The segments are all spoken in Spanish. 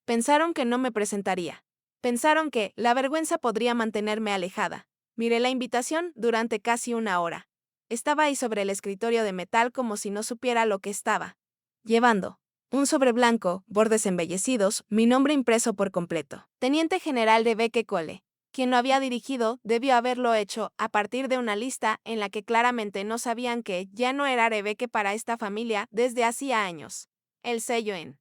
Pensaron que no me presentaría. Pensaron que la vergüenza podría mantenerme alejada. Miré la invitación durante casi una hora. Estaba ahí sobre el escritorio de metal como si no supiera lo que estaba llevando. Un sobre blanco, bordes embellecidos, mi nombre impreso por completo. Teniente General de Beque Cole. Quien lo había dirigido debió haberlo hecho a partir de una lista en la que claramente no sabían que ya no era Rebeque para esta familia desde hacía años. El sello en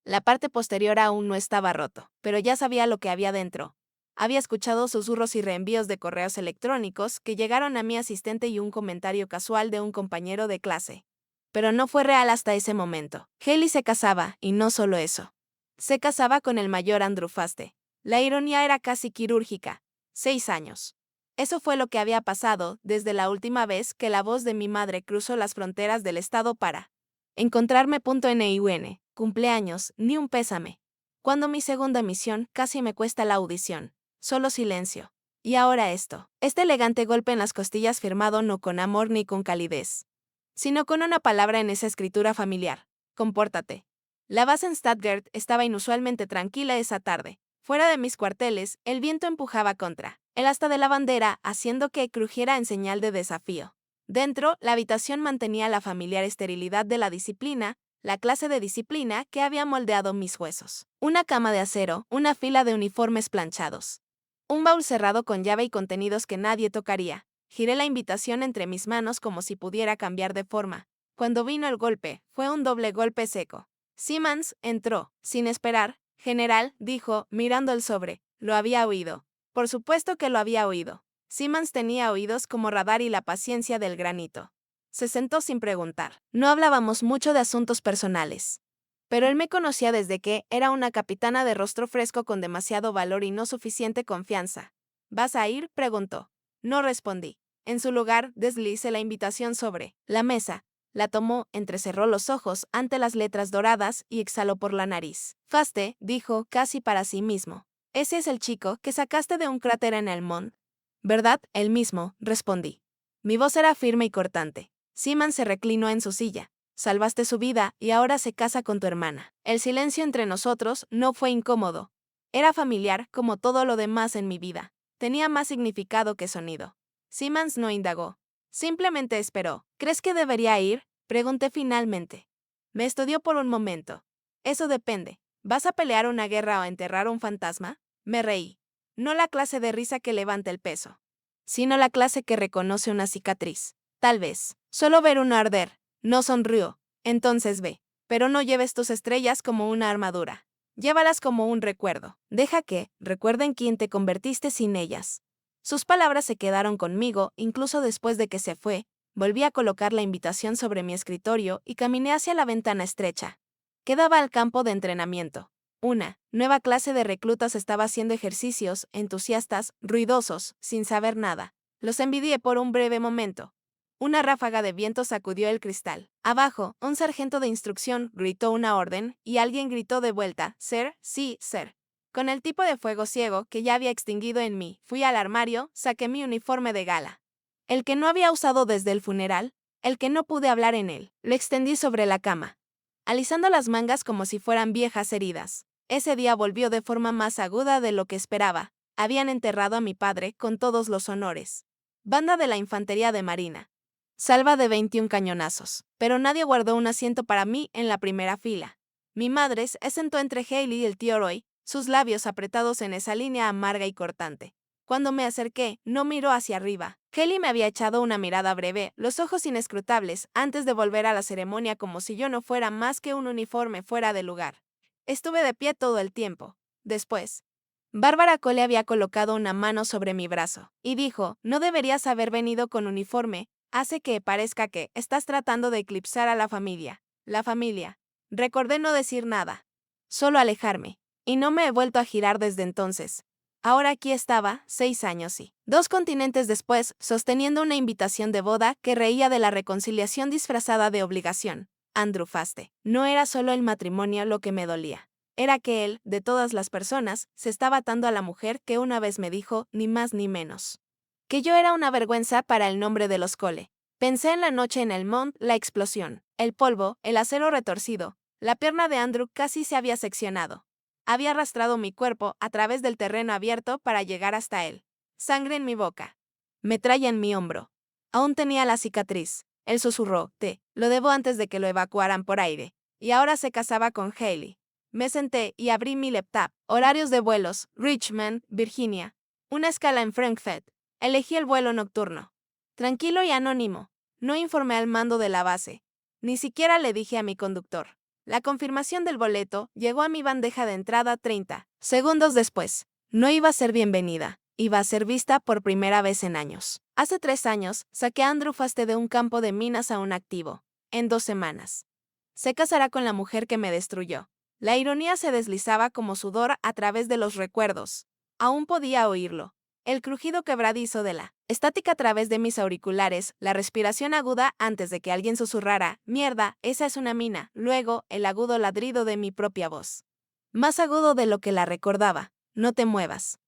la parte posterior aún no estaba roto, pero ya sabía lo que había dentro. Había escuchado susurros y reenvíos de correos electrónicos que llegaron a mi asistente y un comentario casual de un compañero de clase. Pero no fue real hasta ese momento. Haley se casaba, y no solo eso. Se casaba con el mayor Andrew Faste. La ironía era casi quirúrgica. 6 años. Eso fue lo que había pasado desde la última vez que la voz de mi madre cruzó las fronteras del estado para encontrarme. NIUN, cumpleaños, ni un pésame. Cuando mi segunda misión casi me cuesta la audición. Solo silencio. Y ahora esto. Este elegante golpe en las costillas firmado no con amor ni con calidez, sino con una palabra en esa escritura familiar. Compórtate. La base en Stuttgart estaba inusualmente tranquila esa tarde. Fuera de mis cuarteles, el viento empujaba contra el asta de la bandera, haciendo que crujiera en señal de desafío. Dentro, la habitación mantenía la familiar esterilidad de la disciplina, la clase de disciplina que había moldeado mis huesos. Una cama de acero, una fila de uniformes planchados. Un baúl cerrado con llave y contenidos que nadie tocaría. Giré la invitación entre mis manos como si pudiera cambiar de forma. Cuando vino el golpe, fue un doble golpe seco. Simmons entró, sin esperar. General, dijo, mirando el sobre. Lo había oído. Por supuesto que lo había oído. Simmons tenía oídos como radar y la paciencia del granito. Se sentó sin preguntar. No hablábamos mucho de asuntos personales. Pero él me conocía desde que era una capitana de rostro fresco con demasiado valor y no suficiente confianza. ¿Vas a ir?, preguntó. No respondí. En su lugar, deslicé la invitación sobre la mesa. La tomó, entrecerró los ojos ante las letras doradas y exhaló por la nariz. Faste, dijo, casi para sí mismo. Ese es el chico que sacaste de un cráter en el Mont, ¿verdad? El mismo, respondí. Mi voz era firme y cortante. Simmons se reclinó en su silla. Salvaste su vida y ahora se casa con tu hermana. El silencio entre nosotros no fue incómodo. Era familiar como todo lo demás en mi vida. Tenía más significado que sonido. Simmons no indagó. Simplemente esperó. ¿Crees que debería ir?, pregunté finalmente. Me estudió por un momento. Eso depende. ¿Vas a pelear una guerra o enterrar un fantasma? Me reí. No la clase de risa que levanta el peso, sino la clase que reconoce una cicatriz. Tal vez. Solo ver uno arder. No sonrió. Entonces ve. Pero no lleves tus estrellas como una armadura. Llévalas como un recuerdo. Deja que recuerden quién te convertiste sin ellas. Sus palabras se quedaron conmigo, incluso después de que se fue. Volví a colocar la invitación sobre mi escritorio y caminé hacia la ventana estrecha que daba al campo de entrenamiento. Una nueva clase de reclutas estaba haciendo ejercicios, entusiastas, ruidosos, sin saber nada. Los envidié por un breve momento. Una ráfaga de viento sacudió el cristal. Abajo, un sargento de instrucción gritó una orden, y alguien gritó de vuelta, «Sir, sí, sir». Con el tipo de fuego ciego que ya había extinguido en mí, fui al armario, saqué mi uniforme de gala. El que no había usado desde el funeral, el que no pude hablar en él. Lo extendí sobre la cama, alisando las mangas como si fueran viejas heridas. Ese día volvió de forma más aguda de lo que esperaba. Habían enterrado a mi padre con todos los honores. Banda de la Infantería de Marina. Salva de 21 cañonazos. Pero nadie guardó un asiento para mí en la primera fila. Mi madre se sentó entre Haley y el tío Roy, sus labios apretados en esa línea amarga y cortante. Cuando me acerqué, no miró hacia arriba. Haley me había echado una mirada breve, los ojos inescrutables, antes de volver a la ceremonia como si yo no fuera más que un uniforme fuera de lugar. Estuve de pie todo el tiempo. Después, Bárbara Cole había colocado una mano sobre mi brazo y dijo, no deberías haber venido con uniforme, hace que parezca que estás tratando de eclipsar a la familia. La familia. Recordé no decir nada, solo alejarme, y no me he vuelto a girar desde entonces. Ahora aquí estaba, 6 años y 2 continentes después, sosteniendo una invitación de boda que reía de la reconciliación disfrazada de obligación. Andrew Faste. No era solo el matrimonio lo que me dolía. Era que él, de todas las personas, se estaba atando a la mujer que una vez me dijo, ni más ni menos, que yo era una vergüenza para el nombre de los Cole. Pensé en la noche en el Mont, la explosión, el polvo, el acero retorcido. La pierna de Andrew casi se había seccionado. Había arrastrado mi cuerpo a través del terreno abierto para llegar hasta él. Sangre en mi boca. Metralla en mi hombro. Aún tenía la cicatriz. Él susurró, lo debo antes de que lo evacuaran por aire. Y ahora se casaba con Hailey. Me senté y abrí mi laptop. Horarios de vuelos, Richmond, Virginia. Una escala en Frankfurt. Elegí el vuelo nocturno. Tranquilo y anónimo. No informé al mando de la base. Ni siquiera le dije a mi conductor. La confirmación del boleto llegó a mi bandeja de entrada 30 segundos después. No iba a ser bienvenida. Iba a ser vista por primera vez en años. Hace 3 años, saqué a Andrew Faste de un campo de minas a un activo. En 2 semanas. Se casará con la mujer que me destruyó. La ironía se deslizaba como sudor a través de los recuerdos. Aún podía oírlo. El crujido quebradizo de la estática a través de mis auriculares, la respiración aguda antes de que alguien susurrara, «Mierda, esa es una mina», luego, el agudo ladrido de mi propia voz. Más agudo de lo que la recordaba. «No te muevas».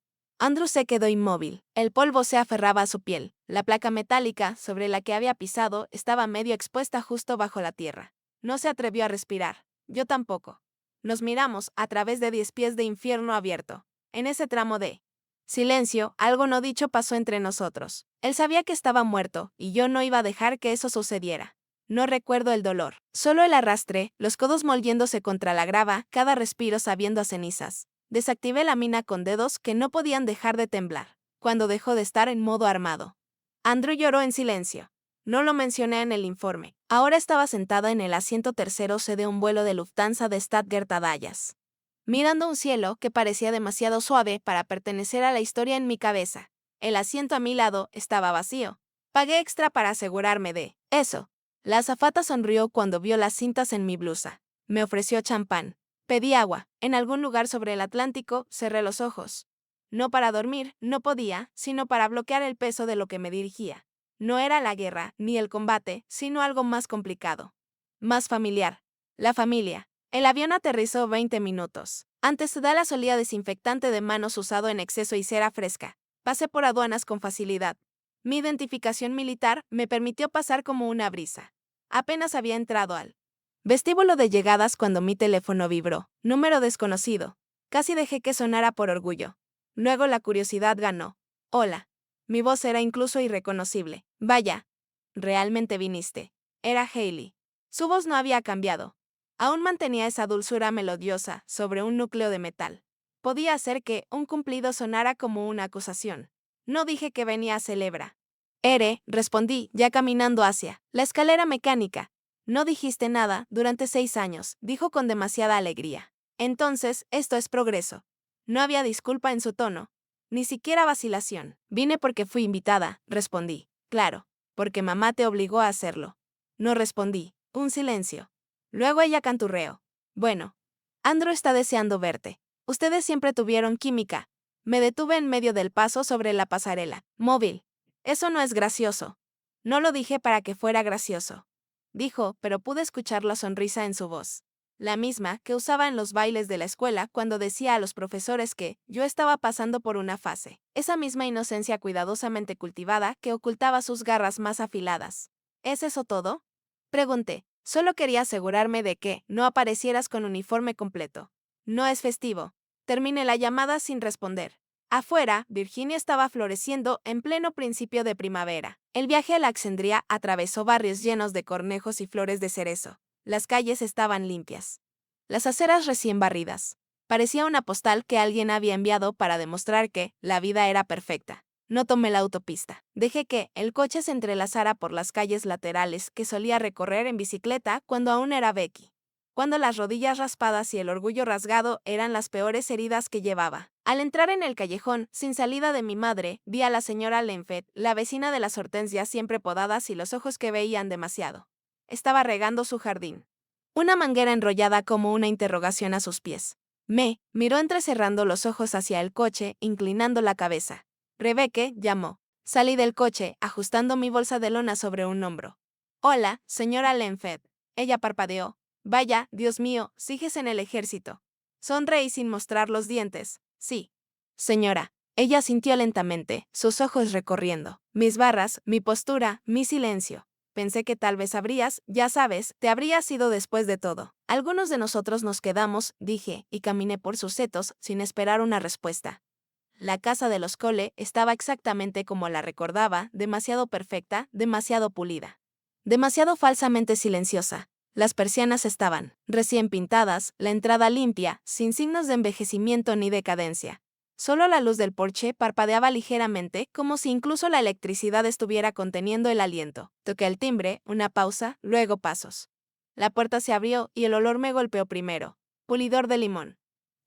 Andrew se quedó inmóvil. El polvo se aferraba a su piel. La placa metálica sobre la que había pisado estaba medio expuesta justo bajo la tierra. No se atrevió a respirar. Yo tampoco. Nos miramos a través de 10 pies de infierno abierto. En ese tramo de silencio, algo no dicho pasó entre nosotros. Él sabía que estaba muerto, y yo no iba a dejar que eso sucediera. No recuerdo el dolor. Solo el arrastre, los codos moldiéndose contra la grava, cada respiro sabiendo a cenizas. Desactivé la mina con dedos que no podían dejar de temblar, cuando dejó de estar en modo armado. Andrew lloró en silencio. No lo mencioné en el informe. Ahora estaba sentada en el asiento tercero C de un vuelo de Lufthansa de Stuttgart a Dallas, mirando un cielo que parecía demasiado suave para pertenecer a la historia en mi cabeza. El asiento a mi lado estaba vacío. Pagué extra para asegurarme de eso. La azafata sonrió cuando vio las cintas en mi blusa. Me ofreció champán. Pedí agua. En algún lugar sobre el Atlántico, cerré los ojos. No para dormir, no podía, sino para bloquear el peso de lo que me dirigía. No era la guerra, ni el combate, sino algo más complicado. Más familiar. La familia. El avión aterrizó 20 minutos. Antes Dallas olía desinfectante de manos usado en exceso y cera fresca. Pasé por aduanas con facilidad. Mi identificación militar me permitió pasar como una brisa. Apenas había entrado al vestíbulo de llegadas cuando mi teléfono vibró. Número desconocido. Casi dejé que sonara por orgullo. Luego la curiosidad ganó. Hola. Mi voz era incluso irreconocible. Vaya. Realmente viniste. Era Hailey. Su voz no había cambiado. Aún mantenía esa dulzura melodiosa sobre un núcleo de metal. Podía hacer que un cumplido sonara como una acusación. No dije que venía a celebra. Respondí, ya caminando hacia la escalera mecánica. No dijiste nada durante 6 años, dijo con demasiada alegría. Entonces, esto es progreso. No había disculpa en su tono, ni siquiera vacilación. Vine porque fui invitada, respondí. Claro, porque mamá te obligó a hacerlo. No respondí. Un silencio. Luego ella canturreó. Bueno, Andrew está deseando verte. Ustedes siempre tuvieron química. Me detuve en medio del paso sobre la pasarela. Móvil. Eso no es gracioso. No lo dije para que fuera gracioso. Dijo, pero pude escuchar la sonrisa en su voz. La misma que usaba en los bailes de la escuela cuando decía a los profesores que yo estaba pasando por una fase. Esa misma inocencia cuidadosamente cultivada que ocultaba sus garras más afiladas. ¿Es eso todo? Pregunté. Solo quería asegurarme de que no aparecieras con uniforme completo. No es festivo. Terminé la llamada sin responder. Afuera, Virginia estaba floreciendo en pleno principio de primavera. El viaje a Alexandria atravesó barrios llenos de cornejos y flores de cerezo. Las calles estaban limpias. Las aceras recién barridas. Parecía una postal que alguien había enviado para demostrar que la vida era perfecta. No tomé la autopista. Dejé que el coche se entrelazara por las calles laterales que solía recorrer en bicicleta cuando aún era Becky. Cuando las rodillas raspadas y el orgullo rasgado eran las peores heridas que llevaba. Al entrar en el callejón, sin salida de mi madre, vi a la señora Lenfet, la vecina de las hortensias siempre podadas y los ojos que veían demasiado. Estaba regando su jardín. Una manguera enrollada como una interrogación a sus pies. Me miró entrecerrando los ojos hacia el coche, inclinando la cabeza. Rebecca llamó. Salí del coche, ajustando mi bolsa de lona sobre un hombro. Hola, señora Lenfet. Ella parpadeó. Vaya, Dios mío, sigues en el ejército. Sonreí sin mostrar los dientes. Sí. Señora. Ella sintió lentamente, sus ojos recorriendo mis barras, mi postura, mi silencio. Pensé que tal vez sabrías, ya sabes, te habrías ido después de todo. Algunos de nosotros nos quedamos, dije, y caminé por sus setos, sin esperar una respuesta. La casa de los Cole estaba exactamente como la recordaba, demasiado perfecta, demasiado pulida. Demasiado falsamente silenciosa. Las persianas estaban recién pintadas, la entrada limpia, sin signos de envejecimiento ni decadencia. Solo la luz del porche parpadeaba ligeramente, como si incluso la electricidad estuviera conteniendo el aliento. Toqué el timbre, una pausa, luego pasos. La puerta se abrió y el olor me golpeó primero. Pulidor de limón.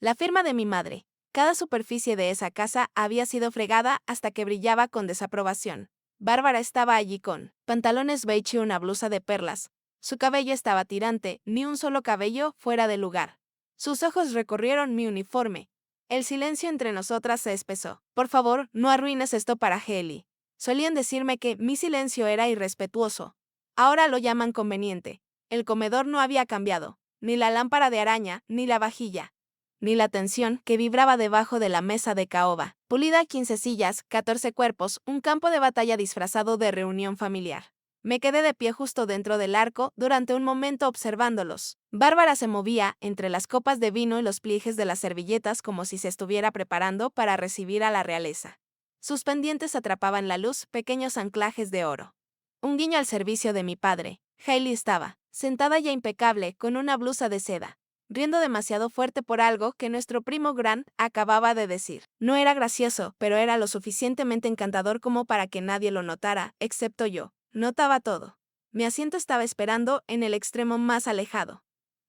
La firma de mi madre. Cada superficie de esa casa había sido fregada hasta que brillaba con desaprobación. Bárbara estaba allí con pantalones beige y una blusa de perlas. Su cabello estaba tirante, ni un solo cabello fuera de lugar. Sus ojos recorrieron mi uniforme. El silencio entre nosotras se espesó. Por favor, no arruines esto para Haley. Solían decirme que mi silencio era irrespetuoso. Ahora lo llaman conveniente. El comedor no había cambiado, ni la lámpara de araña, ni la vajilla, ni la tensión que vibraba debajo de la mesa de caoba. Pulida 15 sillas, 14 cuerpos, un campo de batalla disfrazado de reunión familiar. Me quedé de pie justo dentro del arco durante un momento observándolos. Bárbara se movía entre las copas de vino y los pliegues de las servilletas como si se estuviera preparando para recibir a la realeza. Sus pendientes atrapaban la luz, pequeños anclajes de oro. Un guiño al servicio de mi padre. Hailey estaba, sentada ya impecable, con una blusa de seda, riendo demasiado fuerte por algo que nuestro primo Grant acababa de decir. No era gracioso, pero era lo suficientemente encantador como para que nadie lo notara, excepto yo. Notaba todo. Mi asiento estaba esperando en el extremo más alejado.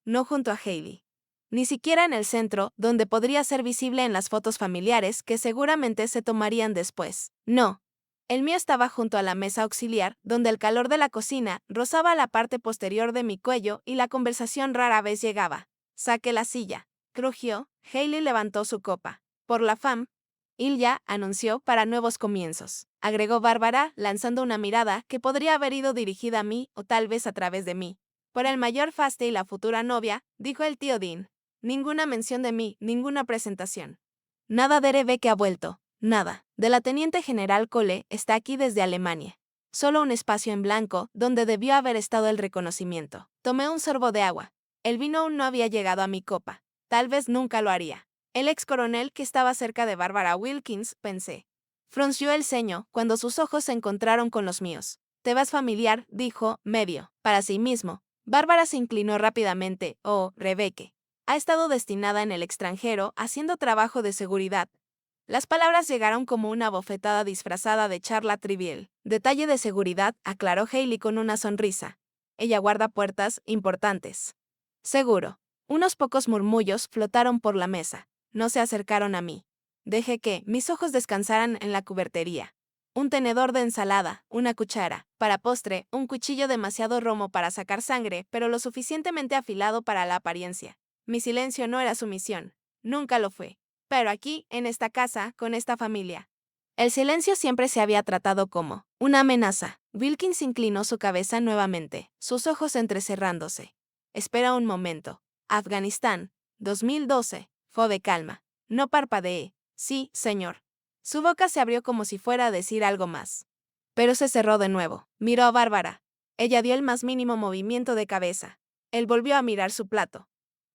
No junto a Hailey. Ni siquiera en el centro, donde podría ser visible en las fotos familiares que seguramente se tomarían después. No. El mío estaba junto a la mesa auxiliar, donde el calor de la cocina rozaba la parte posterior de mi cuello y la conversación rara vez llegaba. Saqué la silla. Crujió. Hailey levantó su copa. Por la fam. Ilya anunció para nuevos comienzos. Agregó Bárbara, lanzando una mirada que podría haber ido dirigida a mí o tal vez a través de mí. Por el mayor faste y la futura novia, dijo el tío Dean. Ninguna mención de mí, ninguna presentación. Nada de Rebecca ha vuelto. Nada. De la teniente general Cole está aquí desde Alemania. Solo un espacio en blanco donde debió haber estado el reconocimiento. Tomé un sorbo de agua. El vino aún no había llegado a mi copa. Tal vez nunca lo haría. El ex coronel que estaba cerca de Barbara Wilkins, pensé. Frunció el ceño cuando sus ojos se encontraron con los míos. Te vas familiar, dijo, medio, para sí mismo. Bárbara se inclinó rápidamente. Oh, Rebecca. Ha estado destinada en el extranjero haciendo trabajo de seguridad. Las palabras llegaron como una bofetada disfrazada de charla trivial. Detalle de seguridad, aclaró Hailey con una sonrisa. Ella guarda puertas importantes. Seguro. Unos pocos murmullos flotaron por la mesa. No se acercaron a mí. Dejé que mis ojos descansaran en la cubertería. Un tenedor de ensalada, una cuchara, para postre, un cuchillo demasiado romo para sacar sangre, pero lo suficientemente afilado para la apariencia. Mi silencio no era sumisión. Nunca lo fue. Pero aquí, en esta casa, con esta familia. El silencio siempre se había tratado como una amenaza. Wilkins inclinó su cabeza nuevamente, sus ojos entrecerrándose. Espera un momento. Afganistán, 2012. Fue de calma. No parpadeé. Sí, señor. Su boca se abrió como si fuera a decir algo más. Pero se cerró de nuevo. Miró a Bárbara. Ella dio el más mínimo movimiento de cabeza. Él volvió a mirar su plato.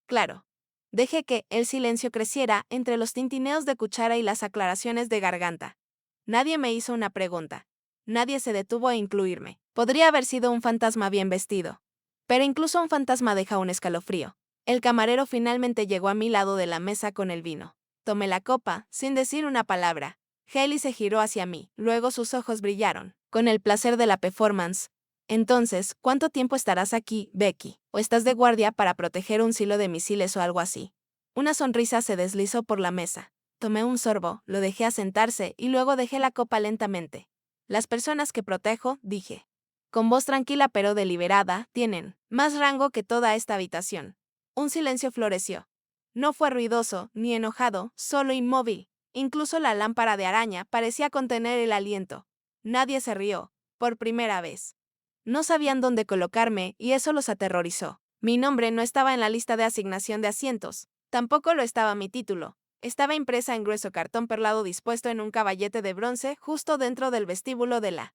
Claro. Dejé que el silencio creciera entre los tintineos de cuchara y las aclaraciones de garganta. Nadie me hizo una pregunta. Nadie se detuvo a incluirme. Podría haber sido un fantasma bien vestido. Pero incluso un fantasma deja un escalofrío. El camarero finalmente llegó a mi lado de la mesa con el vino. Tomé la copa, sin decir una palabra. Hailey se giró hacia mí, luego sus ojos brillaron, con el placer de la performance. Entonces, ¿cuánto tiempo estarás aquí, Becky? ¿O estás de guardia para proteger un silo de misiles o algo así? Una sonrisa se deslizó por la mesa. Tomé un sorbo, lo dejé asentarse y luego dejé la copa lentamente. Las personas que protejo, dije, con voz tranquila pero deliberada, tienen más rango que toda esta habitación. Un silencio floreció. No fue ruidoso, ni enojado, solo inmóvil. Incluso la lámpara de araña parecía contener el aliento. Nadie se rió, por primera vez. No sabían dónde colocarme y eso los aterrorizó. Mi nombre no estaba en la lista de asignación de asientos. Tampoco lo estaba mi título. Estaba impresa en grueso cartón perlado dispuesto en un caballete de bronce justo dentro del vestíbulo de la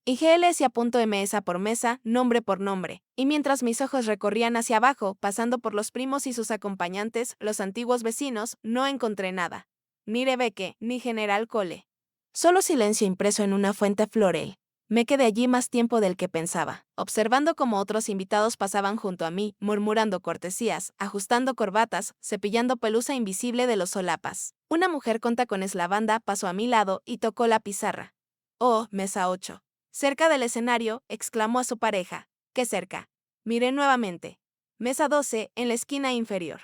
IGLS mesa por mesa, nombre por nombre, y mientras mis ojos recorrían hacia abajo, pasando por los primos y sus acompañantes, los antiguos vecinos, no encontré nada. Ni Rebeque, ni General Cole. Solo silencio impreso en una fuente florel. Me quedé allí más tiempo del que pensaba, observando cómo otros invitados pasaban junto a mí, murmurando cortesías, ajustando corbatas, cepillando pelusa invisible de los solapas. Una mujer con tacones lavanda pasó a mi lado y tocó la pizarra. Oh, mesa 8. Cerca del escenario, exclamó a su pareja. ¿Qué cerca? Miré nuevamente. Mesa 12, en la esquina inferior.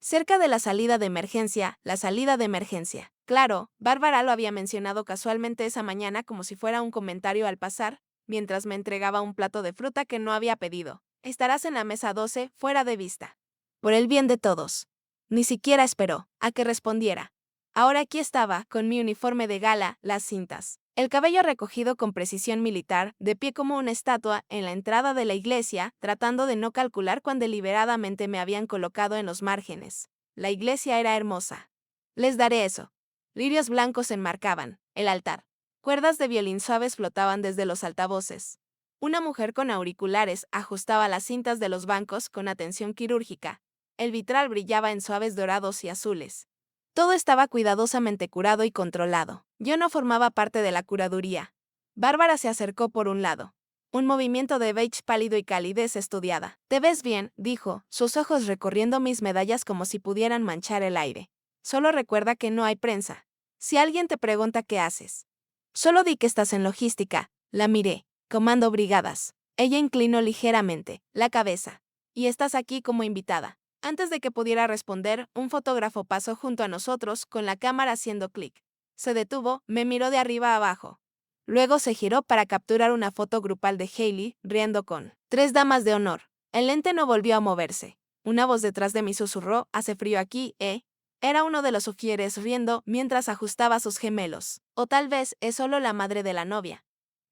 Cerca de la salida de emergencia, la salida de emergencia. Claro, Bárbara lo había mencionado casualmente esa mañana como si fuera un comentario al pasar, mientras me entregaba un plato de fruta que no había pedido. Estarás en la mesa 12, fuera de vista. Por el bien de todos. Ni siquiera esperó a que respondiera. Ahora aquí estaba, con mi uniforme de gala, las cintas. El cabello recogido con precisión militar, de pie como una estatua, en la entrada de la iglesia, tratando de no calcular cuán deliberadamente me habían colocado en los márgenes. La iglesia era hermosa. Les daré eso. Lirios blancos enmarcaban el altar. Cuerdas de violín suaves flotaban desde los altavoces. Una mujer con auriculares ajustaba las cintas de los bancos con atención quirúrgica. El vitral brillaba en suaves dorados y azules. Todo estaba cuidadosamente curado y controlado. Yo no formaba parte de la curaduría. Bárbara se acercó por un lado. Un movimiento de beige pálido y calidez estudiada. «Te ves bien», dijo, sus ojos recorriendo mis medallas como si pudieran manchar el aire. «Solo recuerda que no hay prensa. Si alguien te pregunta qué haces. Solo di que estás en logística». La miré. «Comando brigadas». Ella inclinó ligeramente la cabeza. «Y estás aquí como invitada». Antes de que pudiera responder, un fotógrafo pasó junto a nosotros con la cámara haciendo clic. Se detuvo, me miró de arriba a abajo. Luego se giró para capturar una foto grupal de Hailey, riendo con 3 damas de honor. El lente no volvió a moverse. Una voz detrás de mí susurró, «Hace frío aquí, ¿eh?» Era uno de los ufieres riendo mientras ajustaba sus gemelos. O tal vez es solo la madre de la novia.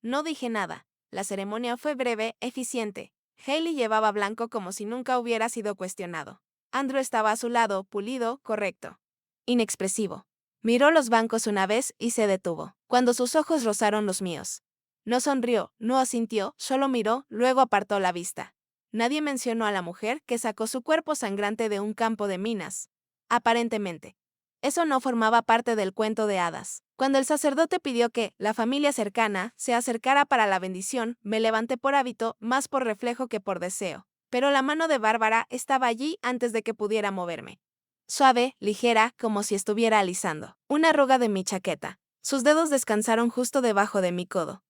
No dije nada. La ceremonia fue breve, eficiente. Hailey llevaba blanco como si nunca hubiera sido cuestionado. Andrew estaba a su lado, pulido, correcto. Inexpresivo. Miró los bancos una vez y se detuvo, cuando sus ojos rozaron los míos. No sonrió, no asintió, solo miró, luego apartó la vista. Nadie mencionó a la mujer que sacó su cuerpo sangrante de un campo de minas. Aparentemente. Eso no formaba parte del cuento de hadas. Cuando el sacerdote pidió que la familia cercana se acercara para la bendición, me levanté por hábito, más por reflejo que por deseo. Pero la mano de Bárbara estaba allí antes de que pudiera moverme. Suave, ligera, como si estuviera alisando una arruga de mi chaqueta. Sus dedos descansaron justo debajo de mi codo.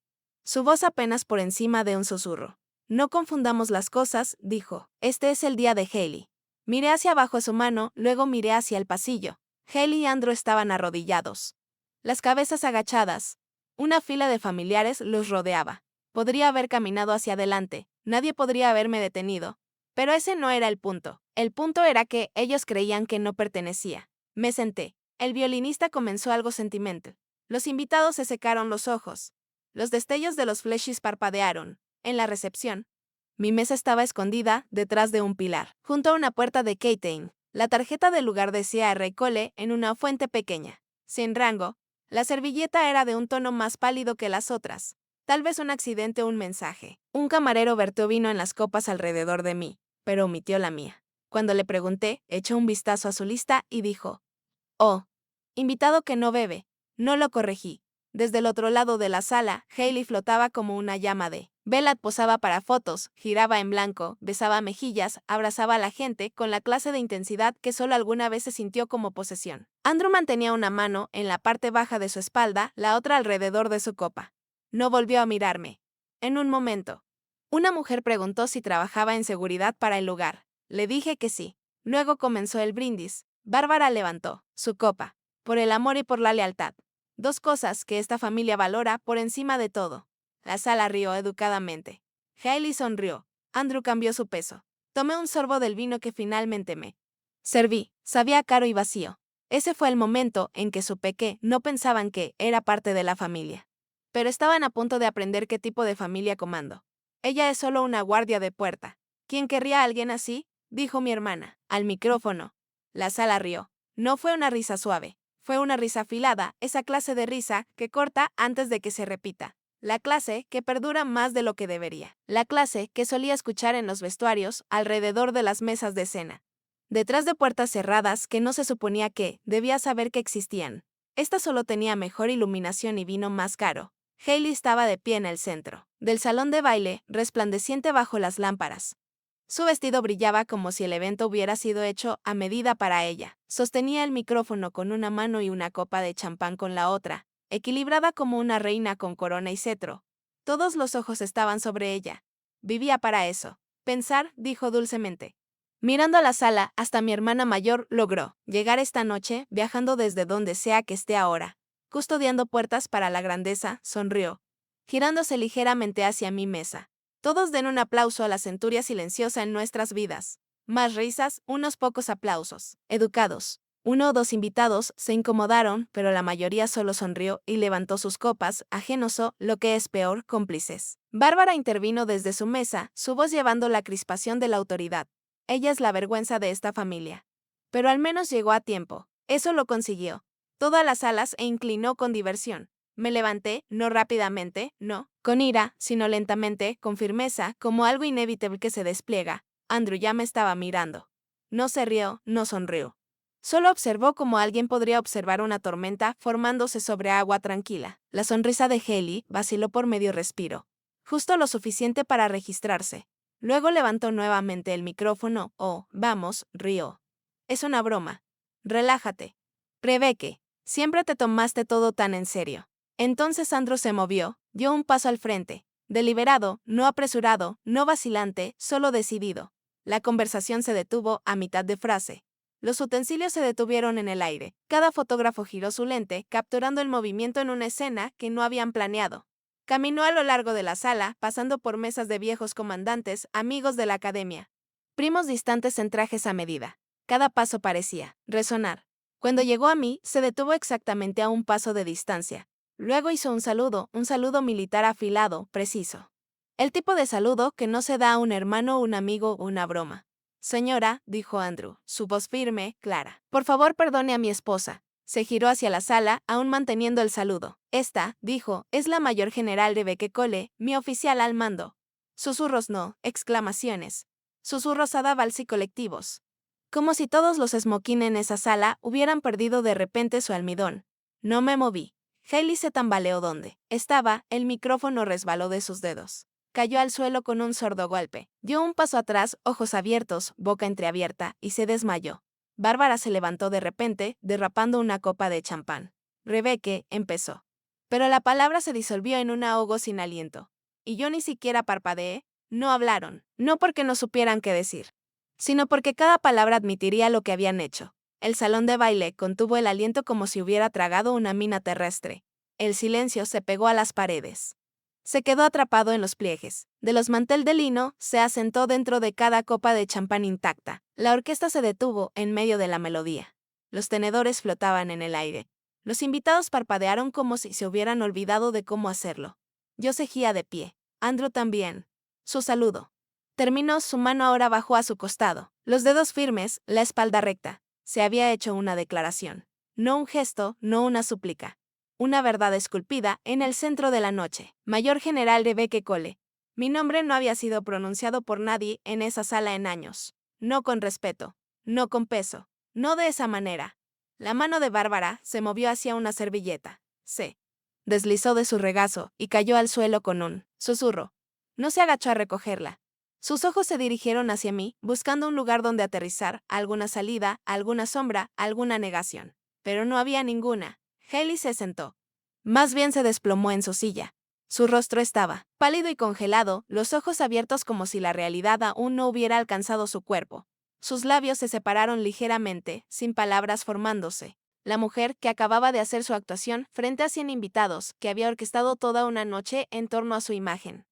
Su voz apenas por encima de un susurro. «No confundamos las cosas», dijo. «Este es el día de Hailey». Miré hacia abajo a su mano, luego miré hacia el pasillo. Hailey y Andrew estaban arrodillados. Las cabezas agachadas. Una fila de familiares los rodeaba. Podría haber caminado hacia adelante, nadie podría haberme detenido. Pero ese no era el punto. El punto era que ellos creían que no pertenecía. Me senté. El violinista comenzó algo sentimental. Los invitados se secaron los ojos. Los destellos de los flashes parpadearon. En la recepción. Mi mesa estaba escondida detrás de un pilar, junto a una puerta de Keating. La tarjeta del lugar decía R. Cole en una fuente pequeña. Sin rango. La servilleta era de un tono más pálido que las otras. Tal vez un accidente o un mensaje. Un camarero vertió vino en las copas alrededor de mí, pero omitió la mía. Cuando le pregunté, echó un vistazo a su lista y dijo: «Oh, invitado que no bebe». No lo corregí. Desde el otro lado de la sala, Hailey flotaba como una llama de vela, posaba para fotos, giraba en blanco, besaba mejillas, abrazaba a la gente con la clase de intensidad que solo alguna vez se sintió como posesión. Andrew mantenía una mano en la parte baja de su espalda, la otra alrededor de su copa. No volvió a mirarme. En un momento, una mujer preguntó si trabajaba en seguridad para el lugar. Le dije que sí. Luego comenzó el brindis. Bárbara levantó su copa. Por el amor y por la lealtad. 2 cosas que esta familia valora por encima de todo. La sala rió educadamente. Hailey sonrió. Andrew cambió su peso. Tomé un sorbo del vino que finalmente me serví. Sabía caro y vacío. Ese fue el momento en que supe que no pensaban que era parte de la familia. Pero estaban a punto de aprender qué tipo de familia comando. Ella es solo una guardia de puerta. ¿Quién querría a alguien así?, dijo mi hermana, al micrófono. La sala rió. No fue una risa suave. Fue una risa afilada, esa clase de risa que corta antes de que se repita. La clase que perdura más de lo que debería. La clase que solía escuchar en los vestuarios, alrededor de las mesas de cena. Detrás de puertas cerradas que no se suponía que debía saber que existían. Esta solo tenía mejor iluminación y vino más caro. Hailey estaba de pie en el centro del salón de baile, resplandeciente bajo las lámparas. Su vestido brillaba como si el evento hubiera sido hecho a medida para ella. Sostenía el micrófono con una mano y una copa de champán con la otra, equilibrada como una reina con corona y cetro. Todos los ojos estaban sobre ella. Vivía para eso. Pensar, dijo dulcemente. Mirando a la sala, hasta mi hermana mayor logró llegar esta noche, viajando desde donde sea que esté ahora. Custodiando puertas para la grandeza, sonrió, girándose ligeramente hacia mi mesa. Todos den un aplauso a la centuria silenciosa en nuestras vidas. Más risas, unos pocos aplausos. Educados. Uno o dos invitados se incomodaron, pero la mayoría solo sonrió y levantó sus copas, ajenos o, lo que es peor, cómplices. Bárbara intervino desde su mesa, su voz llevando la crispación de la autoridad. Ella es la vergüenza de esta familia. Pero al menos llegó a tiempo. Eso lo consiguió. Todas las alas e inclinó con diversión. Me levanté, no rápidamente, no, con ira, sino lentamente, con firmeza, como algo inevitable que se despliega. Andrew ya me estaba mirando. No se rió, no sonrió. Solo observó como alguien podría observar una tormenta formándose sobre agua tranquila. La sonrisa de Hailey vaciló por medio respiro. Justo lo suficiente para registrarse. Luego levantó nuevamente el micrófono. Oh, vamos, rió. Es una broma. Relájate. Prevé que siempre te tomaste todo tan en serio. Entonces Andrew se movió, dio un paso al frente. Deliberado, no apresurado, no vacilante, solo decidido. La conversación se detuvo a mitad de frase. Los utensilios se detuvieron en el aire. Cada fotógrafo giró su lente, capturando el movimiento en una escena que no habían planeado. Caminó a lo largo de la sala, pasando por mesas de viejos comandantes, amigos de la academia. Primos distantes en trajes a medida. Cada paso parecía resonar. Cuando llegó a mí, se detuvo exactamente a un paso de distancia. Luego hizo un saludo militar afilado, preciso. El tipo de saludo que no se da a un hermano, un amigo o una broma. Señora, dijo Andrew, su voz firme, clara. Por favor, perdone a mi esposa. Se giró hacia la sala, aún manteniendo el saludo. Esta, dijo, es la mayor general de Beque Cole, mi oficial al mando. Susurros no, exclamaciones. Susurros a vals y colectivos. Como si todos los smoking en esa sala hubieran perdido de repente su almidón. No me moví. Hailey se tambaleó donde estaba, el micrófono resbaló de sus dedos. Cayó al suelo con un sordo golpe. Dio un paso atrás, ojos abiertos, boca entreabierta, y se desmayó. Bárbara se levantó de repente, derrapando una copa de champán. Rebecca empezó. Pero la palabra se disolvió en un ahogo sin aliento. Y yo ni siquiera parpadeé. No hablaron, no porque no supieran qué decir, sino porque cada palabra admitiría lo que habían hecho. El salón de baile contuvo el aliento como si hubiera tragado una mina terrestre. El silencio se pegó a las paredes. Se quedó atrapado en los pliegues. De los mantel de lino, se asentó dentro de cada copa de champán intacta. La orquesta se detuvo en medio de la melodía. Los tenedores flotaban en el aire. Los invitados parpadearon como si se hubieran olvidado de cómo hacerlo. Yo seguía de pie. Andrew también. Su saludo. Terminó, su mano ahora bajó a su costado. Los dedos firmes, la espalda recta. Se había hecho una declaración. No un gesto, no una súplica. Una verdad esculpida en el centro de la noche. Mayor general de Beque Cole. Mi nombre no había sido pronunciado por nadie en esa sala en años. No con respeto. No con peso. No de esa manera. La mano de Bárbara se movió hacia una servilleta. Se deslizó de su regazo y cayó al suelo con un susurro. No se agachó a recogerla. Sus ojos se dirigieron hacia mí, buscando un lugar donde aterrizar, alguna salida, alguna sombra, alguna negación. Pero no había ninguna. Hailey se sentó. Más bien se desplomó en su silla. Su rostro estaba pálido y congelado, los ojos abiertos como si la realidad aún no hubiera alcanzado su cuerpo. Sus labios se separaron ligeramente, sin palabras formándose. La mujer, que acababa de hacer su actuación frente a 100 invitados, que había orquestado toda una noche en torno a su imagen.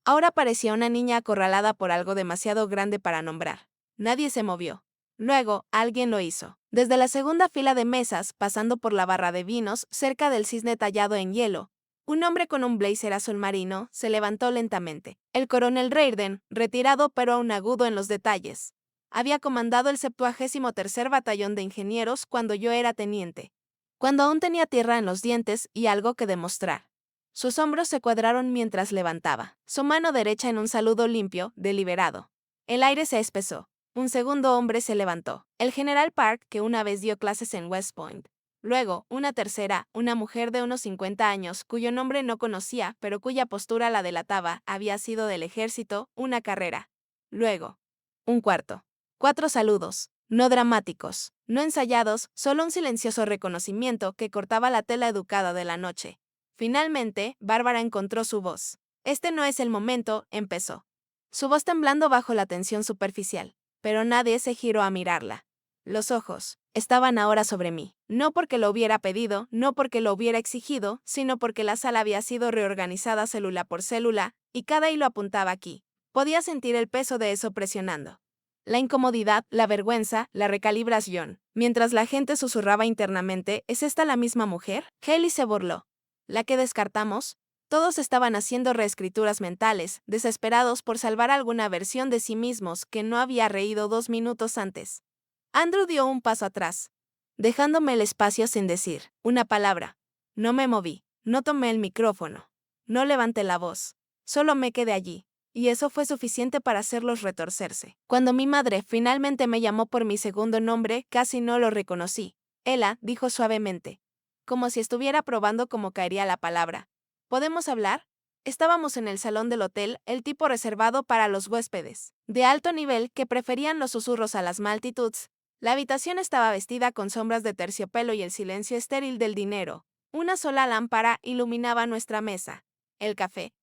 Ahora parecía una niña acorralada por algo demasiado grande para nombrar. Nadie se movió. Luego, alguien lo hizo. Desde la segunda fila de mesas, pasando por la barra de vinos, cerca del cisne tallado en hielo, un hombre con un blazer azul marino se levantó lentamente. El coronel Reirden, retirado pero aún agudo en los detalles. Había comandado el 73º Batallón de Ingenieros cuando yo era teniente. Cuando aún tenía tierra en los dientes y algo que demostrar. Sus hombros se cuadraron mientras levantaba su mano derecha en un saludo limpio, deliberado. El aire se espesó. Un segundo hombre se levantó. El general Park, que una vez dio clases en West Point. Luego, una tercera, una mujer de unos 50 años, cuyo nombre no conocía, pero cuya postura la delataba, había sido del ejército, una carrera. Luego, un cuarto. 4 saludos, no dramáticos, no ensayados, solo un silencioso reconocimiento que cortaba la tela educada de la noche. Finalmente, Bárbara encontró su voz. Este no es el momento, empezó. Su voz temblando bajo la tensión superficial, pero nadie se giró a mirarla. Los ojos estaban ahora sobre mí, no porque lo hubiera pedido, no porque lo hubiera exigido, sino porque la sala había sido reorganizada célula por célula, y cada hilo apuntaba aquí. Podía sentir el peso de eso presionando. La incomodidad, la vergüenza, la recalibración. Mientras la gente susurraba internamente, ¿es esta la misma mujer? Haley se burló. ¿La que descartamos? Todos estaban haciendo reescrituras mentales, desesperados por salvar alguna versión de sí mismos que no había reído 2 minutos antes. Andrew dio un paso atrás, dejándome el espacio sin decir una palabra. No me moví, no tomé el micrófono, no levanté la voz, solo me quedé allí. Y eso fue suficiente para hacerlos retorcerse. Cuando mi madre finalmente me llamó por mi segundo nombre, casi no lo reconocí. Ella dijo suavemente, como si estuviera probando cómo caería la palabra. ¿Podemos hablar? Estábamos en el salón del hotel, el tipo reservado para los huéspedes, de alto nivel que preferían los susurros a las multitudes. La habitación estaba vestida con sombras de terciopelo y el silencio estéril del dinero. Una sola lámpara iluminaba nuestra mesa. El café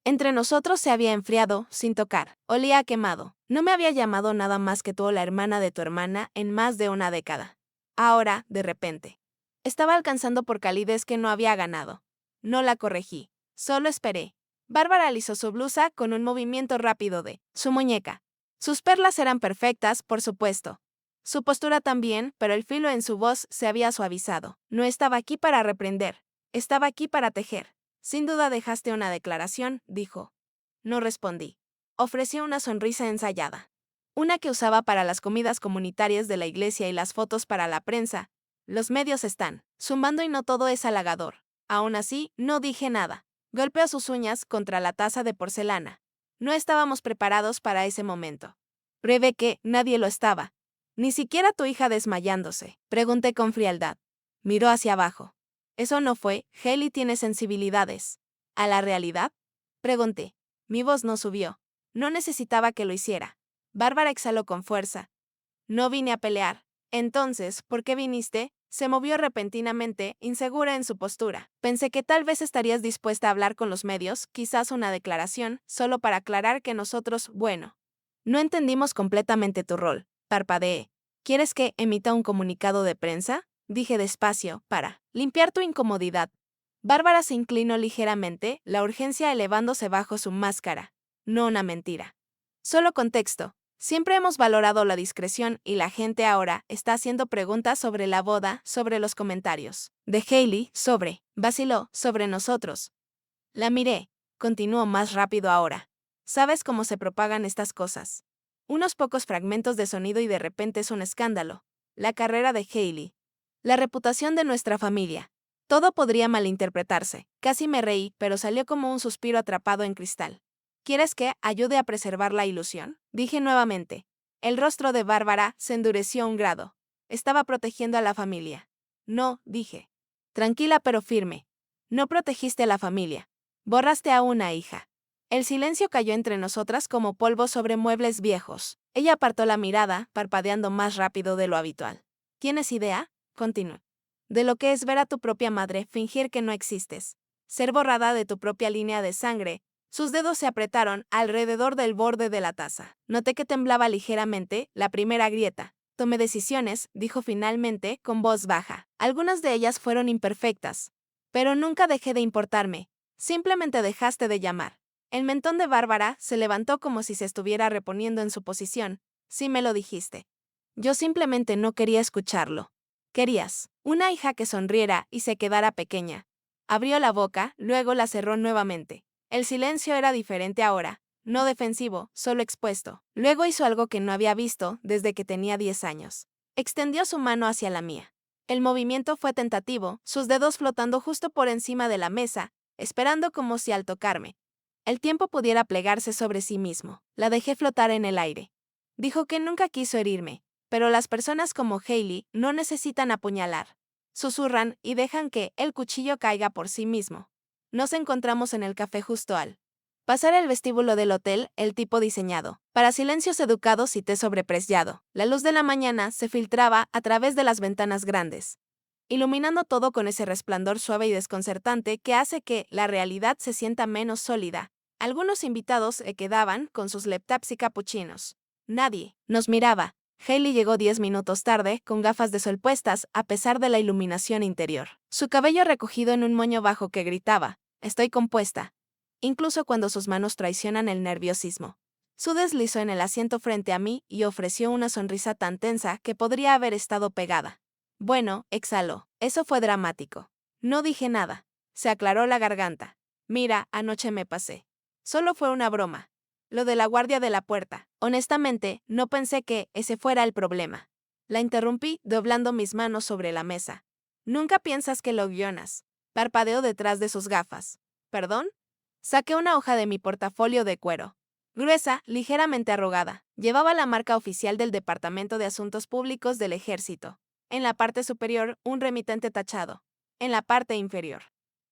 entre nosotros se había enfriado, sin tocar. Olía a quemado. No me había llamado nada más que tú o la hermana de tu hermana en más de una década. Ahora, de repente, estaba alcanzando por calidez que no había ganado. No la corregí. Solo esperé. Bárbara alisó su blusa con un movimiento rápido de su muñeca. Sus perlas eran perfectas, por supuesto. Su postura también, pero el filo en su voz se había suavizado. No estaba aquí para reprender. Estaba aquí para tejer. Sin duda dejaste una declaración, dijo. No respondí. Ofreció una sonrisa ensayada. Una que usaba para las comidas comunitarias de la iglesia y las fotos para la prensa. Los medios están zumbando y no todo es halagador. Aún así, no dije nada. Golpeó sus uñas contra la taza de porcelana. No estábamos preparados para ese momento. Breve que nadie lo estaba. Ni siquiera tu hija desmayándose. Pregunté con frialdad. Miró hacia abajo. Eso no fue, Haley tiene sensibilidades. ¿A la realidad? Pregunté. Mi voz no subió. No necesitaba que lo hiciera. Bárbara exhaló con fuerza. No vine a pelear. Entonces, ¿por qué viniste? Se movió repentinamente, insegura en su postura. Pensé que tal vez estarías dispuesta a hablar con los medios, quizás una declaración, solo para aclarar que nosotros, bueno, no entendimos completamente tu rol. Parpadeé. ¿Quieres que emita un comunicado de prensa? Dije despacio, para limpiar tu incomodidad. Bárbara se inclinó ligeramente, la urgencia elevándose bajo su máscara. No una mentira. Solo contexto. Siempre hemos valorado la discreción y la gente ahora está haciendo preguntas sobre la boda, sobre los comentarios de Haley, vaciló, sobre nosotros. La miré. Continuó más rápido ahora. ¿Sabes cómo se propagan estas cosas? Unos pocos fragmentos de sonido y de repente es un escándalo. La carrera de Haley. La reputación de nuestra familia. Todo podría malinterpretarse. Casi me reí, pero salió como un suspiro atrapado en cristal. ¿Quieres que ayude a preservar la ilusión? Dije nuevamente. El rostro de Bárbara se endureció un grado. Estaba protegiendo a la familia. No, dije. Tranquila pero firme. No protegiste a la familia. Borraste a una hija. El silencio cayó entre nosotras como polvo sobre muebles viejos. Ella apartó la mirada, parpadeando más rápido de lo habitual. ¿Tienes idea? Continuó. De lo que es ver a tu propia madre fingir que no existes. Ser borrada de tu propia línea de sangre. Sus dedos se apretaron alrededor del borde de la taza. Noté que temblaba ligeramente la primera grieta. Tomé decisiones, dijo finalmente, con voz baja. Algunas de ellas fueron imperfectas. Pero nunca dejé de importarme. Simplemente dejaste de llamar. El mentón de Bárbara se levantó como si se estuviera reponiendo en su posición. Sí me lo dijiste. Yo simplemente no quería escucharlo. Querías una hija que sonriera y se quedara pequeña. Abrió la boca, luego la cerró nuevamente. El silencio era diferente ahora, no defensivo, solo expuesto. Luego hizo algo que no había visto desde que tenía 10 años. Extendió su mano hacia la mía. El movimiento fue tentativo, sus dedos flotando justo por encima de la mesa, esperando como si al tocarme el tiempo pudiera plegarse sobre sí mismo. La dejé flotar en el aire. Dijo que nunca quiso herirme, pero las personas como Hailey no necesitan apuñalar. Susurran y dejan que el cuchillo caiga por sí mismo. Nos encontramos en el café justo al pasar el vestíbulo del hotel, el tipo diseñado para silencios educados y té sobrepreciado. La luz de la mañana se filtraba a través de las ventanas grandes, iluminando todo con ese resplandor suave y desconcertante que hace que la realidad se sienta menos sólida. Algunos invitados se quedaban con sus laptops y capuchinos. Nadie nos miraba. Hailey llegó 10 minutos tarde, con gafas de sol puestas, a pesar de la iluminación interior. Su cabello recogido en un moño bajo que gritaba, «Estoy compuesta», incluso cuando sus manos traicionan el nerviosismo. Su deslizó en el asiento frente a mí y ofreció una sonrisa tan tensa que podría haber estado pegada. Bueno, exhaló. Eso fue dramático. No dije nada. Se aclaró la garganta. Mira, anoche me pasé. Solo fue una broma. Lo de la guardia de la puerta. Honestamente, no pensé que ese fuera el problema. La interrumpí, doblando mis manos sobre la mesa. Nunca piensas que lo guionas. Parpadeó detrás de sus gafas. ¿Perdón? Saqué una hoja de mi portafolio de cuero. Gruesa, ligeramente arrugada. Llevaba la marca oficial del Departamento de Asuntos Públicos del Ejército. En la parte superior, un remitente tachado. En la parte inferior,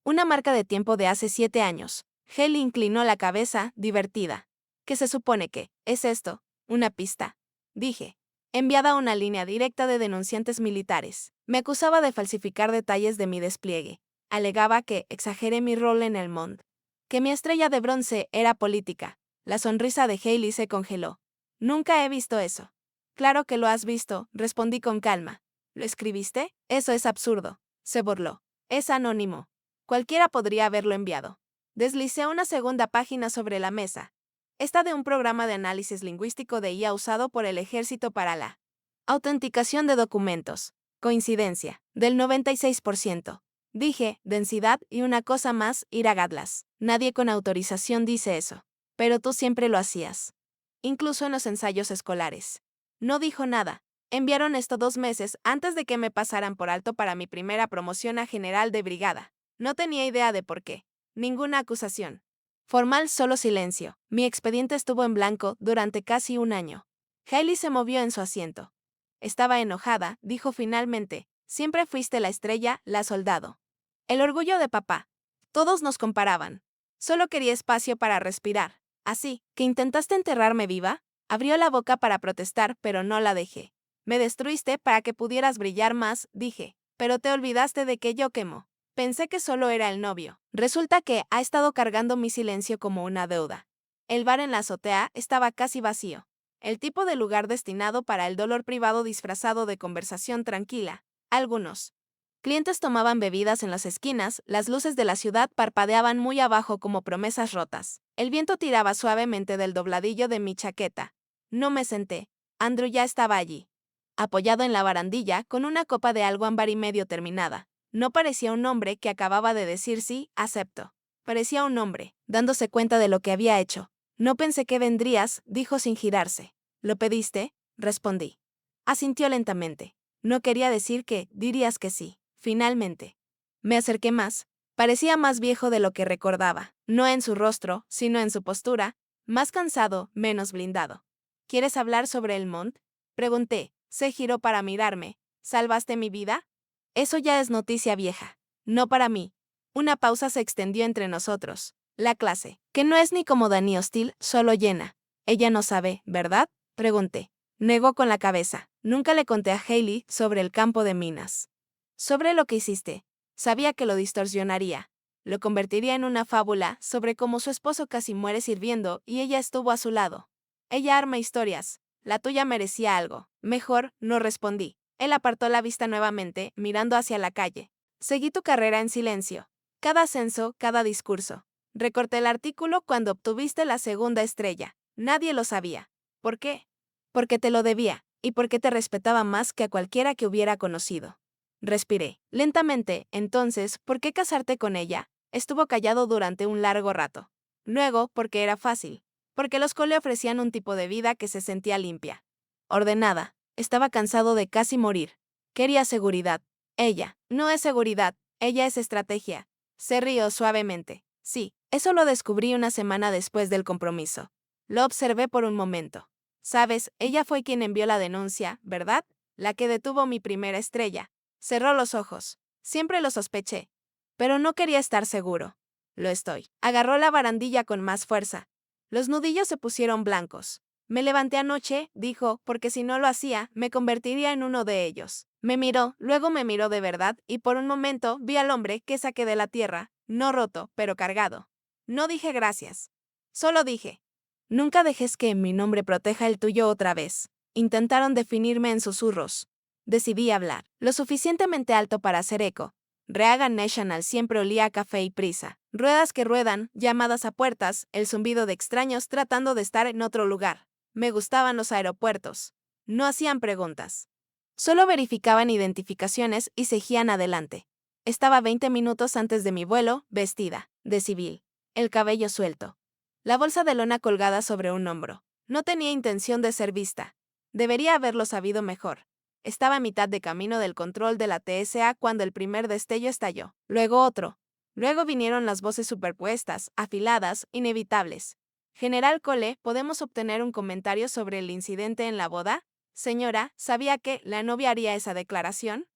una marca de tiempo de hace 7 años. Hailey inclinó la cabeza, divertida. ¿Qué se supone que es esto? ¿Una pista? Dije. Enviada a una línea directa de denunciantes militares. Me acusaba de falsificar detalles de mi despliegue. Alegaba que exageré mi rol en el MOND. Que mi estrella de bronce era política. La sonrisa de Hailey se congeló. Nunca he visto eso. Claro que lo has visto, respondí con calma. ¿Lo escribiste? Eso es absurdo. Se burló. Es anónimo. Cualquiera podría haberlo enviado. Deslicé una segunda página sobre la mesa. Esta de un programa de análisis lingüístico de IA usado por el ejército para la autenticación de documentos. Coincidencia. Del 96%. Dije, densidad y una cosa más, ir a Gatlas. Nadie con autorización dice eso. Pero tú siempre lo hacías. Incluso en los ensayos escolares. No dijo nada. Enviaron esto 2 meses antes de que me pasaran por alto para mi primera promoción a general de brigada. No tenía idea de por qué. Ninguna acusación. Formal, solo silencio. Mi expediente estuvo en blanco durante casi un año. Hailey se movió en su asiento. Estaba enojada, dijo finalmente. Siempre fuiste la estrella, la soldado. El orgullo de papá. Todos nos comparaban. Solo quería espacio para respirar. Así, ¿que intentaste enterrarme viva? Abrió la boca para protestar, pero no la dejé. Me destruiste para que pudieras brillar más, dije. Pero te olvidaste de que yo quemo. Pensé que solo era el novio. Resulta que ha estado cargando mi silencio como una deuda. El bar en la azotea estaba casi vacío. El tipo de lugar destinado para el dolor privado disfrazado de conversación tranquila. Algunos clientes tomaban bebidas en las esquinas, las luces de la ciudad parpadeaban muy abajo como promesas rotas. El viento tiraba suavemente del dobladillo de mi chaqueta. No me senté. Andrew ya estaba allí, apoyado en la barandilla, con una copa de algo ámbar y medio terminada. No parecía un hombre que acababa de decir sí, acepto. Parecía un hombre, dándose cuenta de lo que había hecho. No pensé que vendrías, dijo sin girarse. ¿Lo pediste? Respondí. Asintió lentamente. No quería decir que, dirías que sí. Finalmente. Me acerqué más. Parecía más viejo de lo que recordaba, no en su rostro, sino en su postura, más cansado, menos blindado. ¿Quieres hablar sobre el Mont? Pregunté. Se giró para mirarme. ¿Salvaste mi vida? Eso ya es noticia vieja. No para mí. Una pausa se extendió entre nosotros. La clase, que no es ni cómoda ni hostil, solo llena. Ella no sabe, ¿verdad? Pregunté. Negó con la cabeza. Nunca le conté a Hailey sobre el campo de minas. Sobre lo que hiciste. Sabía que lo distorsionaría. Lo convertiría en una fábula sobre cómo su esposo casi muere sirviendo y ella estuvo a su lado. Ella arma historias. La tuya merecía algo. Mejor, no respondí. Él apartó la vista nuevamente, mirando hacia la calle. Seguí tu carrera en silencio. Cada ascenso, cada discurso. Recorté el artículo cuando obtuviste la segunda estrella. Nadie lo sabía. ¿Por qué? Porque te lo debía, y porque te respetaba más que a cualquiera que hubiera conocido. Respiré. Lentamente, entonces, ¿por qué casarte con ella? Estuvo callado durante un largo rato. Luego, porque era fácil. Porque los Cole ofrecían un tipo de vida que se sentía limpia. Ordenada. Estaba cansado de casi morir. Quería seguridad. Ella. No es seguridad. Ella es estrategia. Se rió suavemente. Sí, eso lo descubrí una semana después del compromiso. Lo observé por un momento. Sabes, ella fue quien envió la denuncia, ¿verdad? La que detuvo mi primera estrella. Cerró los ojos. Siempre lo sospeché. Pero no quería estar seguro. Lo estoy. Agarró la barandilla con más fuerza. Los nudillos se pusieron blancos. Me levanté anoche, dijo, porque si no lo hacía, me convertiría en uno de ellos. Me miró, luego me miró de verdad, y por un momento vi al hombre que saqué de la tierra, no roto, pero cargado. No dije gracias. Solo dije, nunca dejes que mi nombre proteja el tuyo otra vez. Intentaron definirme en susurros. Decidí hablar, lo suficientemente alto para hacer eco. Reagan National siempre olía a café y prisa. Ruedas que ruedan, llamadas a puertas, el zumbido de extraños tratando de estar en otro lugar. Me gustaban los aeropuertos. No hacían preguntas. Solo verificaban identificaciones y seguían adelante. Estaba 20 minutos antes de mi vuelo, vestida, de civil. El cabello suelto. La bolsa de lona colgada sobre un hombro. No tenía intención de ser vista. Debería haberlo sabido mejor. Estaba a mitad de camino del control de la TSA cuando el primer destello estalló. Luego otro. Luego vinieron las voces superpuestas, afiladas, inevitables. General Cole, ¿podemos obtener un comentario sobre el incidente en la boda? Señora, ¿sabía que la novia haría esa declaración?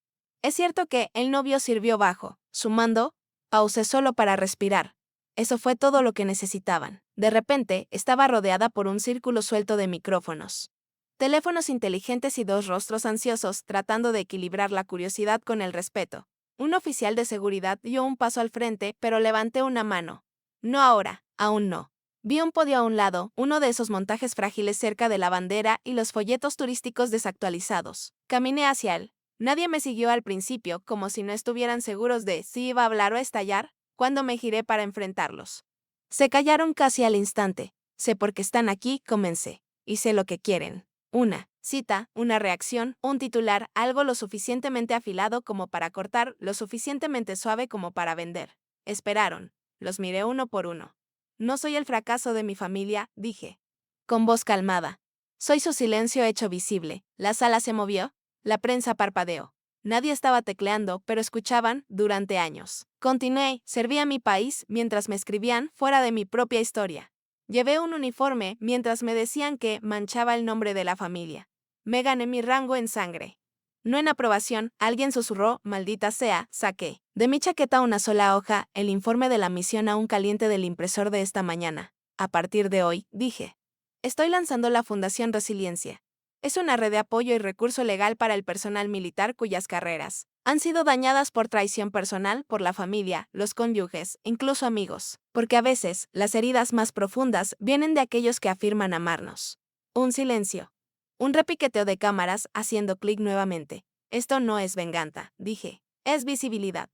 Es cierto que el novio sirvió bajo, sumando, pausé solo para respirar. Eso fue todo lo que necesitaban. De repente, estaba rodeada por un círculo suelto de micrófonos. Teléfonos inteligentes y dos rostros ansiosos tratando de equilibrar la curiosidad con el respeto. Un oficial de seguridad dio un paso al frente, pero levanté una mano. No ahora, aún no. Vi un podio a un lado, uno de esos montajes frágiles cerca de la bandera y los folletos turísticos desactualizados. Caminé hacia él. Nadie me siguió al principio, como si no estuvieran seguros de si iba a hablar o estallar, cuando me giré para enfrentarlos. Se callaron casi al instante. Sé por qué están aquí, comencé. Y sé lo que quieren. Una cita, una reacción, un titular, algo lo suficientemente afilado como para cortar, lo suficientemente suave como para vender. Esperaron. Los miré uno por uno. No soy el fracaso de mi familia, dije. Con voz calmada. Soy su silencio hecho visible. La sala se movió. La prensa parpadeó. Nadie estaba tecleando, pero escuchaban durante años. Continué, serví a mi país mientras me escribían fuera de mi propia historia. Llevé un uniforme mientras me decían que manchaba el nombre de la familia. Me gané mi rango en sangre. No en aprobación, alguien susurró, maldita sea, saqué de mi chaqueta una sola hoja, el informe de la misión aún caliente del impresor de esta mañana. A partir de hoy, dije. Estoy lanzando la Fundación Resiliencia. Es una red de apoyo y recurso legal para el personal militar cuyas carreras han sido dañadas por traición personal, por la familia, los cónyuges, incluso amigos, porque a veces las heridas más profundas vienen de aquellos que afirman amarnos. Un silencio. Un repiqueteo de cámaras haciendo clic nuevamente. Esto no es venganza, dije. Es visibilidad.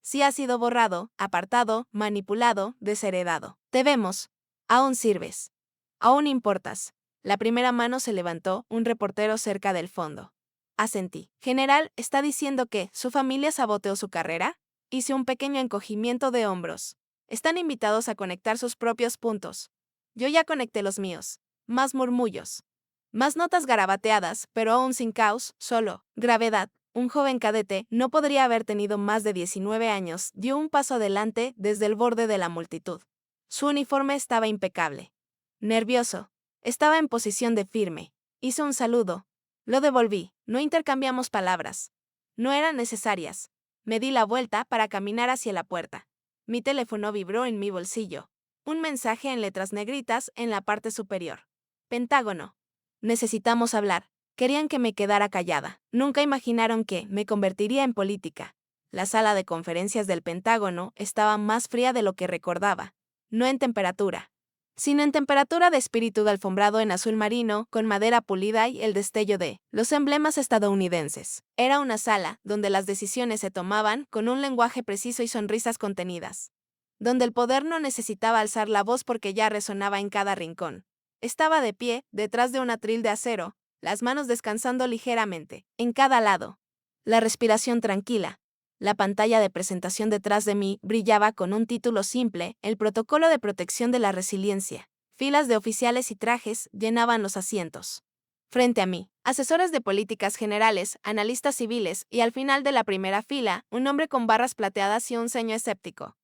Si ha sido borrado, apartado, manipulado, desheredado. Te vemos. Aún sirves. Aún importas. La primera mano se levantó, un reportero cerca del fondo. Asentí. General, ¿está diciendo que su familia saboteó su carrera? Hice un pequeño encogimiento de hombros. Están invitados a conectar sus propios puntos. Yo ya conecté los míos. Más murmullos. Más notas garabateadas, pero aún sin caos, solo gravedad. Un joven cadete, no podría haber tenido más de 19 años, dio un paso adelante desde el borde de la multitud. Su uniforme estaba impecable. Nervioso. Estaba en posición de firme. Hizo un saludo. Lo devolví. No intercambiamos palabras. No eran necesarias. Me di la vuelta para caminar hacia la puerta. Mi teléfono vibró en mi bolsillo. Un mensaje en letras negritas en la parte superior. Pentágono. Necesitamos hablar. Querían que me quedara callada. Nunca imaginaron que me convertiría en política. La sala de conferencias del Pentágono estaba más fría de lo que recordaba. No en temperatura, sino en temperatura de espíritu de alfombrado en azul marino, con madera pulida y el destello de los emblemas estadounidenses. Era una sala donde las decisiones se tomaban con un lenguaje preciso y sonrisas contenidas. Donde el poder no necesitaba alzar la voz porque ya resonaba en cada rincón. Estaba de pie, detrás de un atril de acero, las manos descansando ligeramente, en cada lado. La respiración tranquila. La pantalla de presentación detrás de mí brillaba con un título simple, el protocolo de protección de la resiliencia. Filas de oficiales y trajes llenaban los asientos. Frente a mí, asesores de políticas generales, analistas civiles y al final de la primera fila, un hombre con barras plateadas y un ceño escéptico.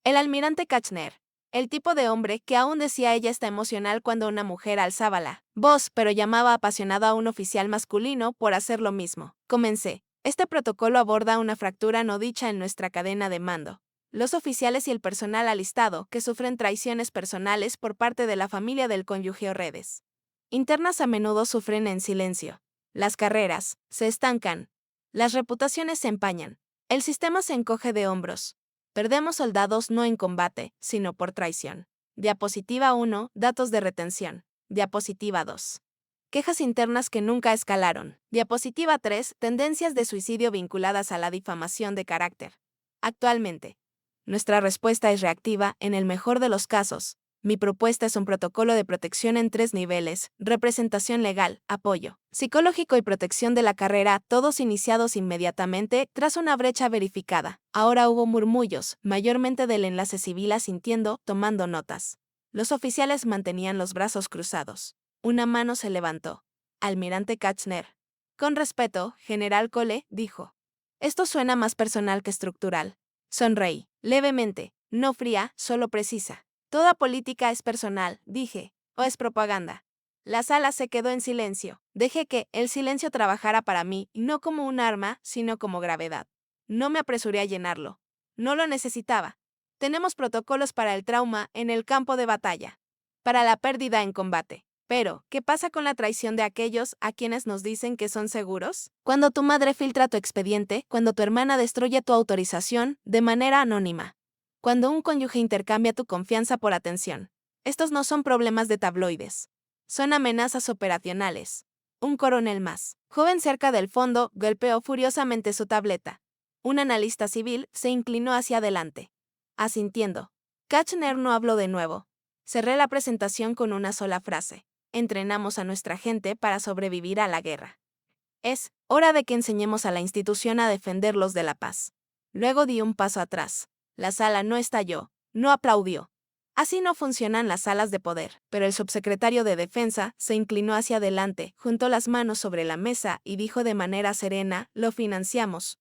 El almirante Kachner. El tipo de hombre que aún decía ella está emocional cuando una mujer alzaba la voz, pero llamaba apasionado a un oficial masculino por hacer lo mismo. Comencé. Este protocolo aborda una fractura no dicha en nuestra cadena de mando. Los oficiales y el personal alistado que sufren traiciones personales por parte de la familia del cónyuge o redes internas a menudo sufren en silencio. Las carreras se estancan. Las reputaciones se empañan. El sistema se encoge de hombros. Perdemos soldados no en combate, sino por traición. Diapositiva 1. Datos de retención. Diapositiva 2. Quejas internas que nunca escalaron. Diapositiva 3. Tendencias de suicidio vinculadas a la difamación de carácter. Actualmente, nuestra respuesta es reactiva en el mejor de los casos. Mi propuesta es un protocolo de protección en 3 niveles: representación legal, apoyo psicológico y protección de la carrera, todos iniciados inmediatamente tras una brecha verificada. Ahora hubo murmullos, mayormente del enlace civil asintiendo, tomando notas. Los oficiales mantenían los brazos cruzados. Una mano se levantó. Almirante Kachner. Con respeto, General Cole, dijo. Esto suena más personal que estructural. Sonreí, levemente, no fría, solo precisa. Toda política es personal, dije, o es propaganda. La sala se quedó en silencio. Dejé que el silencio trabajara para mí, no como un arma, sino como gravedad. No me apresuré a llenarlo. No lo necesitaba. Tenemos protocolos para el trauma en el campo de batalla, para la pérdida en combate. Pero, ¿qué pasa con la traición de aquellos a quienes nos dicen que son seguros? Cuando tu madre filtra tu expediente, cuando tu hermana destruye tu autorización de manera anónima. Cuando un cónyuge intercambia tu confianza por atención. Estos no son problemas de tabloides. Son amenazas operacionales. Un coronel más, joven cerca del fondo, golpeó furiosamente su tableta. Un analista civil se inclinó hacia adelante. Asintiendo. Kachner no habló de nuevo. Cerré la presentación con una sola frase. Entrenamos a nuestra gente para sobrevivir a la guerra. Es hora de que enseñemos a la institución a defenderlos de la paz. Luego di un paso atrás. La sala no estalló, no aplaudió. Así no funcionan las salas de poder, pero el subsecretario de Defensa se inclinó hacia adelante, juntó las manos sobre la mesa y dijo de manera serena: lo financiamos.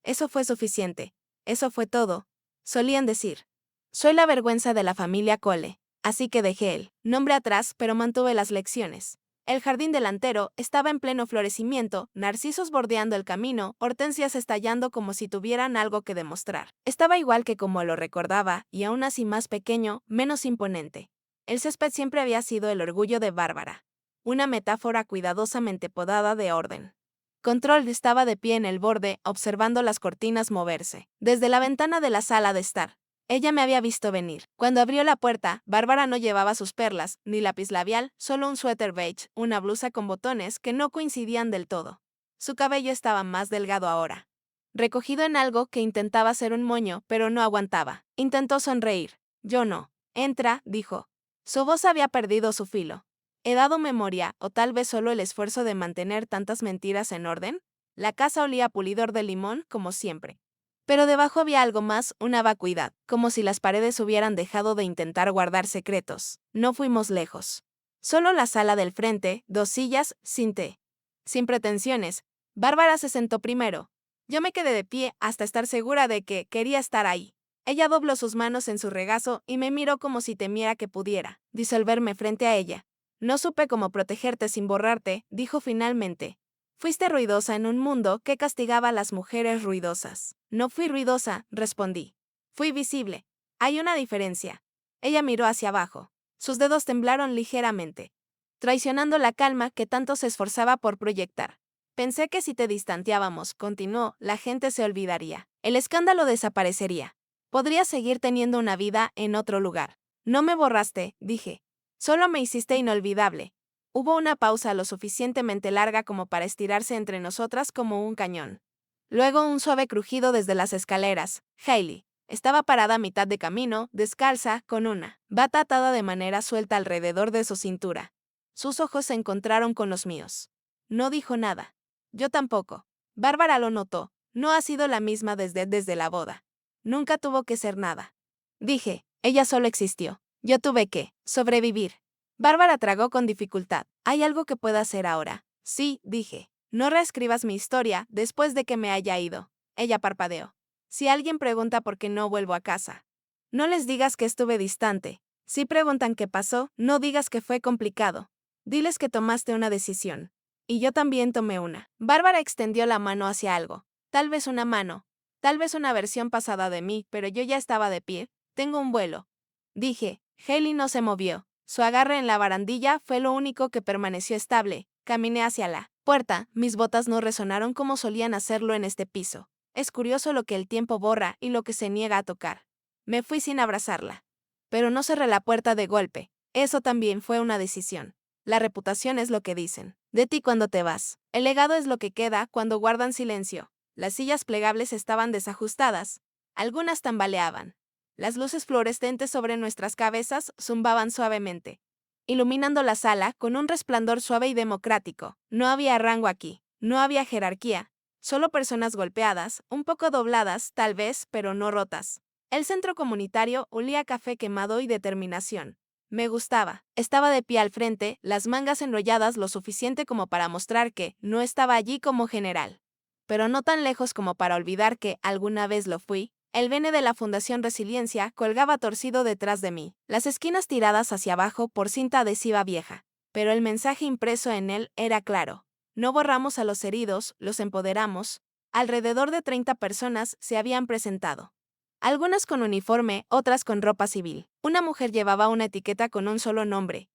Eso fue suficiente. Eso fue todo. Solían decir. Soy la vergüenza de la familia Cole, así que dejé el nombre atrás, pero mantuve las lecciones. El jardín delantero estaba en pleno florecimiento, narcisos bordeando el camino, hortensias estallando como si tuvieran algo que demostrar. Estaba igual que como lo recordaba, y aún así más pequeño, menos imponente. El césped siempre había sido el orgullo de Bárbara. Una metáfora cuidadosamente podada de orden. Control estaba de pie en el borde, observando las cortinas moverse. Desde la ventana de la sala de estar. Ella me había visto venir. Cuando abrió la puerta, Bárbara no llevaba sus perlas, ni lápiz labial, solo un suéter beige, una blusa con botones que no coincidían del todo. Su cabello estaba más delgado ahora, recogido en algo que intentaba ser un moño, pero no aguantaba. Intentó sonreír. Yo no. Entra, dijo. Su voz había perdido su filo. ¿He dado memoria, o tal vez solo el esfuerzo de mantener tantas mentiras en orden? La casa olía a pulidor de limón, como siempre. Pero debajo había algo más, una vacuidad, como si las paredes hubieran dejado de intentar guardar secretos. No fuimos lejos. Solo la sala del frente, 2 sillas, sin té. Sin pretensiones, Bárbara se sentó primero. Yo me quedé de pie hasta estar segura de que quería estar ahí. Ella dobló sus manos en su regazo y me miró como si temiera que pudiera disolverme frente a ella. No supe cómo protegerte sin borrarte, dijo finalmente. Fuiste ruidosa en un mundo que castigaba a las mujeres ruidosas. No fui ruidosa, respondí. Fui visible. Hay una diferencia. Ella miró hacia abajo. Sus dedos temblaron ligeramente, traicionando la calma que tanto se esforzaba por proyectar. Pensé que si te distanciábamos, continuó, la gente se olvidaría. El escándalo desaparecería. Podrías seguir teniendo una vida en otro lugar. No me borraste, dije. Solo me hiciste inolvidable. Hubo una pausa lo suficientemente larga como para estirarse entre nosotras como un cañón. Luego un suave crujido desde las escaleras. Hailey estaba parada a mitad de camino, descalza, con una bata atada de manera suelta alrededor de su cintura. Sus ojos se encontraron con los míos. No dijo nada. Yo tampoco. Bárbara lo notó. No ha sido la misma desde la boda. Nunca tuvo que ser nada. Dije, ella solo existió. Yo tuve que sobrevivir. Bárbara tragó con dificultad. ¿Hay algo que pueda hacer ahora? Sí, dije. No reescribas mi historia después de que me haya ido. Ella parpadeó. Si alguien pregunta por qué no vuelvo a casa. No les digas que estuve distante. Si preguntan qué pasó, no digas que fue complicado. Diles que tomaste una decisión. Y yo también tomé una. Bárbara extendió la mano hacia algo. Tal vez una mano. Tal vez una versión pasada de mí, pero yo ya estaba de pie. Tengo un vuelo. Dije. Hailey no se movió. Su agarre en la barandilla fue lo único que permaneció estable. Caminé hacia la puerta. Mis botas no resonaron como solían hacerlo en este piso. Es curioso lo que el tiempo borra y lo que se niega a tocar. Me fui sin abrazarla. Pero no cerré la puerta de golpe. Eso también fue una decisión. La reputación es lo que dicen de ti cuando te vas. El legado es lo que queda cuando guardan silencio. Las sillas plegables estaban desajustadas. Algunas tambaleaban. Las luces fluorescentes sobre nuestras cabezas zumbaban suavemente, iluminando la sala con un resplandor suave y democrático. No había rango aquí. No había jerarquía. Solo personas golpeadas, un poco dobladas, tal vez, pero no rotas. El centro comunitario olía a café quemado y determinación. Me gustaba. Estaba de pie al frente, las mangas enrolladas lo suficiente como para mostrar que no estaba allí como general. Pero no tan lejos como para olvidar que alguna vez lo fui. El bene de la Fundación Resiliencia colgaba torcido detrás de mí, las esquinas tiradas hacia abajo por cinta adhesiva vieja. Pero el mensaje impreso en él era claro. No borramos a los heridos, los empoderamos. Alrededor de 30 personas se habían presentado. Algunas con uniforme, otras con ropa civil. Una mujer llevaba una etiqueta con un solo nombre.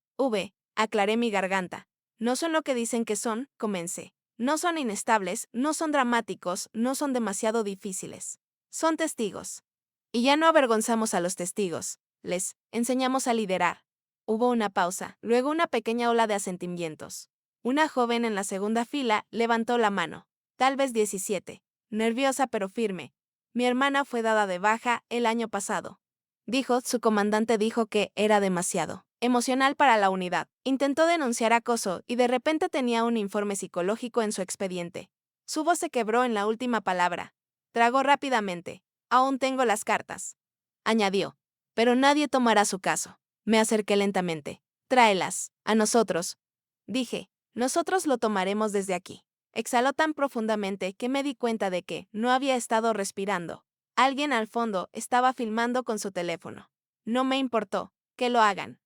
Aclaré mi garganta. No son lo que dicen que son, comencé. No son inestables, no son dramáticos, no son demasiado difíciles. Son testigos. Y ya no avergonzamos a los testigos. Les enseñamos a liderar. Hubo una pausa, luego una pequeña ola de asentimientos. Una joven en la segunda fila levantó la mano. Tal vez 17. Nerviosa pero firme. Mi hermana fue dada de baja el año pasado. Su comandante dijo que era demasiado emocional para la unidad. Intentó denunciar acoso y de repente tenía un informe psicológico en su expediente. Su voz se quebró en la última palabra. Tragó rápidamente. Aún tengo las cartas. Añadió. Pero nadie tomará su caso. Me acerqué lentamente. Tráelas. A nosotros. Dije. Nosotros lo tomaremos desde aquí. Exhaló tan profundamente que me di cuenta de que no había estado respirando. Alguien al fondo estaba filmando con su teléfono. No me importó. Que lo hagan.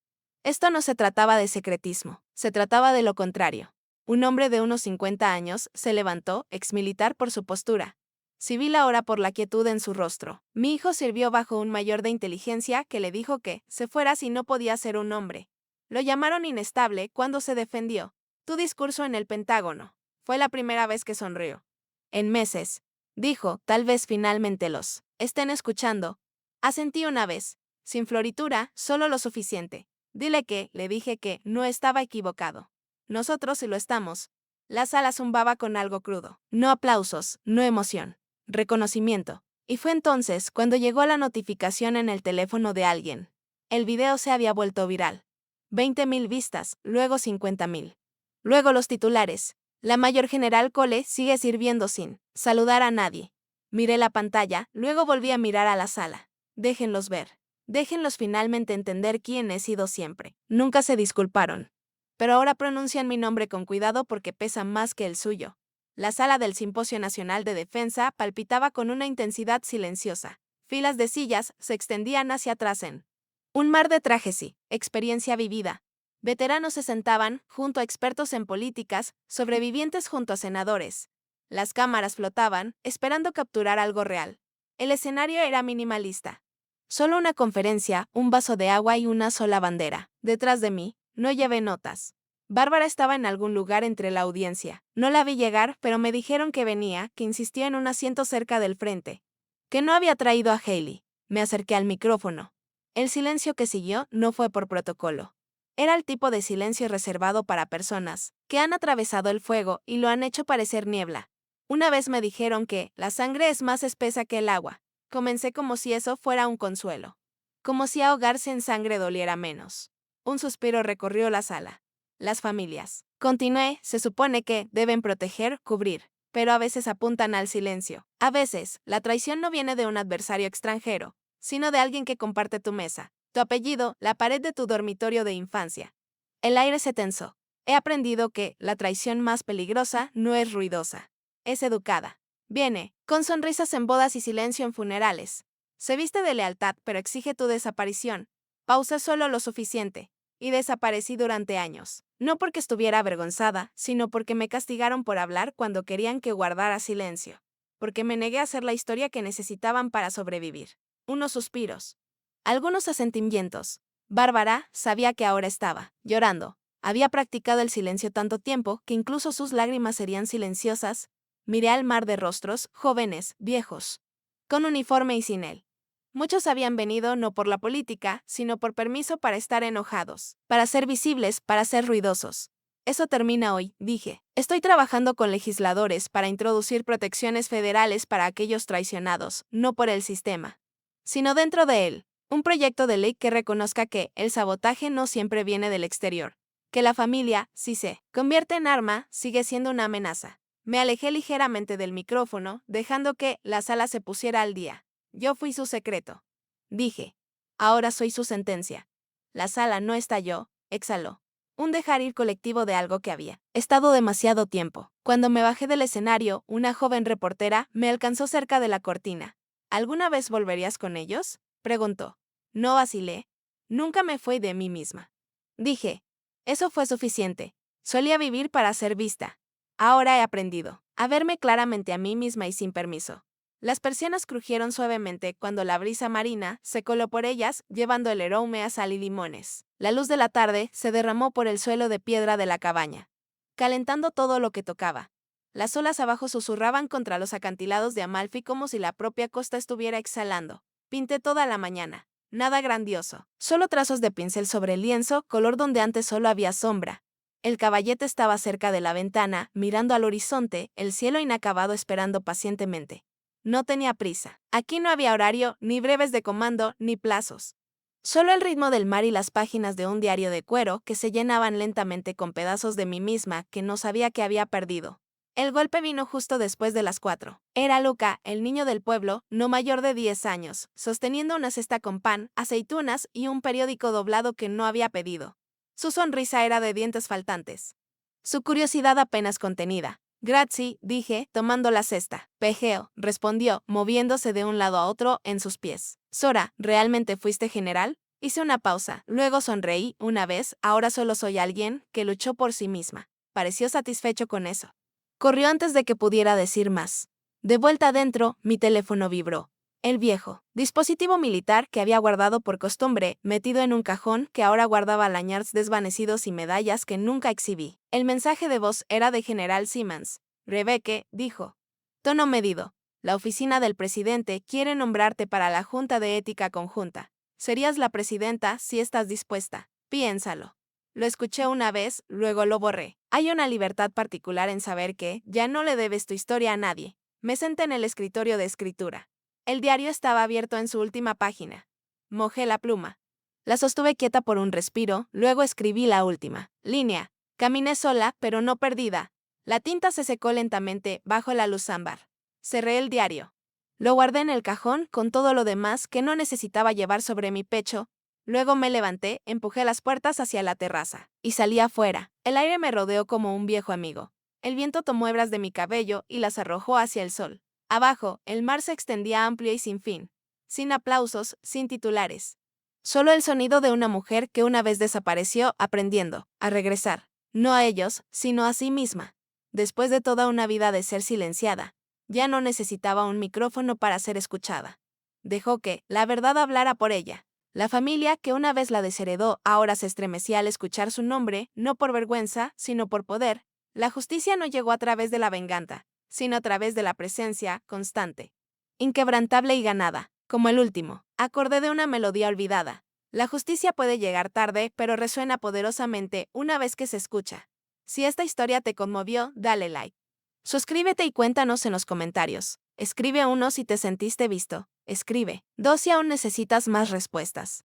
Esto no se trataba de secretismo, se trataba de lo contrario. Un hombre de unos 50 años se levantó, exmilitar por su postura. Civil ahora por la quietud en su rostro. Mi hijo sirvió bajo un mayor de inteligencia que le dijo que se fuera si no podía ser un hombre. Lo llamaron inestable cuando se defendió. Tu discurso en el Pentágono. Fue la primera vez que sonrió. En meses. Dijo, tal vez finalmente los estén escuchando. Asentí una vez. Sin floritura, solo lo suficiente. Dile que, le dije que, no estaba equivocado. Nosotros sí lo estamos. La sala zumbaba con algo crudo. No aplausos, no emoción. Reconocimiento. Y fue entonces cuando llegó la notificación en el teléfono de alguien. El video se había vuelto viral. 20.000 vistas, luego 50.000. Luego los titulares. La mayor general Cole sigue sirviendo sin saludar a nadie. Miré la pantalla, luego volví a mirar a la sala. Déjenlos ver. Déjenlos finalmente entender quién he sido siempre. Nunca se disculparon. Pero ahora pronuncian mi nombre con cuidado porque pesa más que el suyo. La sala del Simposio Nacional de Defensa palpitaba con una intensidad silenciosa. Filas de sillas se extendían hacia atrás en un mar de trajes y experiencia vivida. Veteranos se sentaban junto a expertos en políticas, sobrevivientes junto a senadores. Las cámaras flotaban, esperando capturar algo real. El escenario era minimalista. Solo una conferencia, un vaso de agua y una sola bandera. Detrás de mí, no llevé notas. Bárbara estaba en algún lugar entre la audiencia. No la vi llegar, pero me dijeron que venía, que insistía en un asiento cerca del frente. Que no había traído a Hailey. Me acerqué al micrófono. El silencio que siguió no fue por protocolo. Era el tipo de silencio reservado para personas que han atravesado el fuego y lo han hecho parecer niebla. Una vez me dijeron que la sangre es más espesa que el agua. Comencé como si eso fuera un consuelo. Como si ahogarse en sangre doliera menos. Un suspiro recorrió la sala. Las familias. Continué, se supone que deben proteger, cubrir, pero a veces apuntan al silencio. A veces, la traición no viene de un adversario extranjero, sino de alguien que comparte tu mesa, tu apellido, la pared de tu dormitorio de infancia. El aire se tensó. He aprendido que la traición más peligrosa no es ruidosa, es educada. Viene, con sonrisas en bodas y silencio en funerales. Se viste de lealtad, pero exige tu desaparición. Pausé solo lo suficiente, y desaparecí durante años. No porque estuviera avergonzada, sino porque me castigaron por hablar cuando querían que guardara silencio. Porque me negué a hacer la historia que necesitaban para sobrevivir. Unos suspiros. Algunos asentimientos. Bárbara sabía que ahora estaba llorando. Había practicado el silencio tanto tiempo que incluso sus lágrimas serían silenciosas. Miré al mar de rostros, jóvenes, viejos, con uniforme y sin él. Muchos habían venido no por la política, sino por permiso para estar enojados, para ser visibles, para ser ruidosos. Eso termina hoy, dije. Estoy trabajando con legisladores para introducir protecciones federales para aquellos traicionados, no por el sistema, sino dentro de él. Un proyecto de ley que reconozca que el sabotaje no siempre viene del exterior, que la familia, si se convierte en arma, sigue siendo una amenaza. Me alejé ligeramente del micrófono, dejando que la sala se pusiera al día. Yo fui su secreto. Dije. Ahora soy su sentencia. La sala no estalló, exhaló. Un dejar ir colectivo de algo que había estado demasiado tiempo. Cuando me bajé del escenario, una joven reportera me alcanzó cerca de la cortina. ¿Alguna vez volverías con ellos?, preguntó. No vacilé. Nunca me fui de mí misma. Dije. Eso fue suficiente. Solía vivir para ser vista. Ahora he aprendido a verme claramente a mí misma y sin permiso. Las persianas crujieron suavemente cuando la brisa marina se coló por ellas, llevando el aroma a sal y limones. La luz de la tarde se derramó por el suelo de piedra de la cabaña, calentando todo lo que tocaba. Las olas abajo susurraban contra los acantilados de Amalfi como si la propia costa estuviera exhalando. Pinté toda la mañana. Nada grandioso. Solo trazos de pincel sobre el lienzo, color donde antes solo había sombra. El caballete estaba cerca de la ventana, mirando al horizonte, el cielo inacabado esperando pacientemente. No tenía prisa. Aquí no había horario, ni breves de comando, ni plazos. Solo el ritmo del mar y las páginas de un diario de cuero que se llenaban lentamente con pedazos de mí misma que no sabía que había perdido. El golpe vino justo después de las 4. Era Luca, el niño del pueblo, no mayor de 10 años, sosteniendo una cesta con pan, aceitunas y un periódico doblado que no había pedido. Su sonrisa era de dientes faltantes. Su curiosidad apenas contenida. Grazie, dije, tomando la cesta. Pejeo, respondió, moviéndose de un lado a otro en sus pies. Sora, ¿realmente fuiste general? Hice una pausa, luego sonreí, una vez, ahora solo soy alguien que luchó por sí misma. Pareció satisfecho con eso. Corrió antes de que pudiera decir más. De vuelta adentro, mi teléfono vibró. El viejo dispositivo militar que había guardado por costumbre, metido en un cajón que ahora guardaba lanyards desvanecidos y medallas que nunca exhibí. El mensaje de voz era de General Simmons. Rebecca, dijo. Tono medido. La oficina del presidente quiere nombrarte para la Junta de Ética Conjunta. Serías la presidenta si estás dispuesta. Piénsalo. Lo escuché una vez, luego lo borré. Hay una libertad particular en saber que ya no le debes tu historia a nadie. Me senté en el escritorio de escritura. El diario estaba abierto en su última página. Mojé la pluma. La sostuve quieta por un respiro, luego escribí la última línea. Caminé sola, pero no perdida. La tinta se secó lentamente bajo la luz ámbar. Cerré el diario. Lo guardé en el cajón con todo lo demás que no necesitaba llevar sobre mi pecho. Luego me levanté, empujé las puertas hacia la terraza y salí afuera. El aire me rodeó como un viejo amigo. El viento tomó hebras de mi cabello y las arrojó hacia el sol. Abajo, el mar se extendía amplio y sin fin. Sin aplausos, sin titulares. Solo el sonido de una mujer que una vez desapareció aprendiendo a regresar. No a ellos, sino a sí misma. Después de toda una vida de ser silenciada, ya no necesitaba un micrófono para ser escuchada. Dejó que la verdad hablara por ella. La familia que una vez la desheredó ahora se estremecía al escuchar su nombre, no por vergüenza, sino por poder. La justicia no llegó a través de la venganza, sino a través de la presencia constante, inquebrantable y ganada, como el último acorde de una melodía olvidada. La justicia puede llegar tarde, pero resuena poderosamente una vez que se escucha. Si esta historia te conmovió, dale like. Suscríbete y cuéntanos en los comentarios. Escribe 1 si te sentiste visto. Escribe 2 si aún necesitas más respuestas.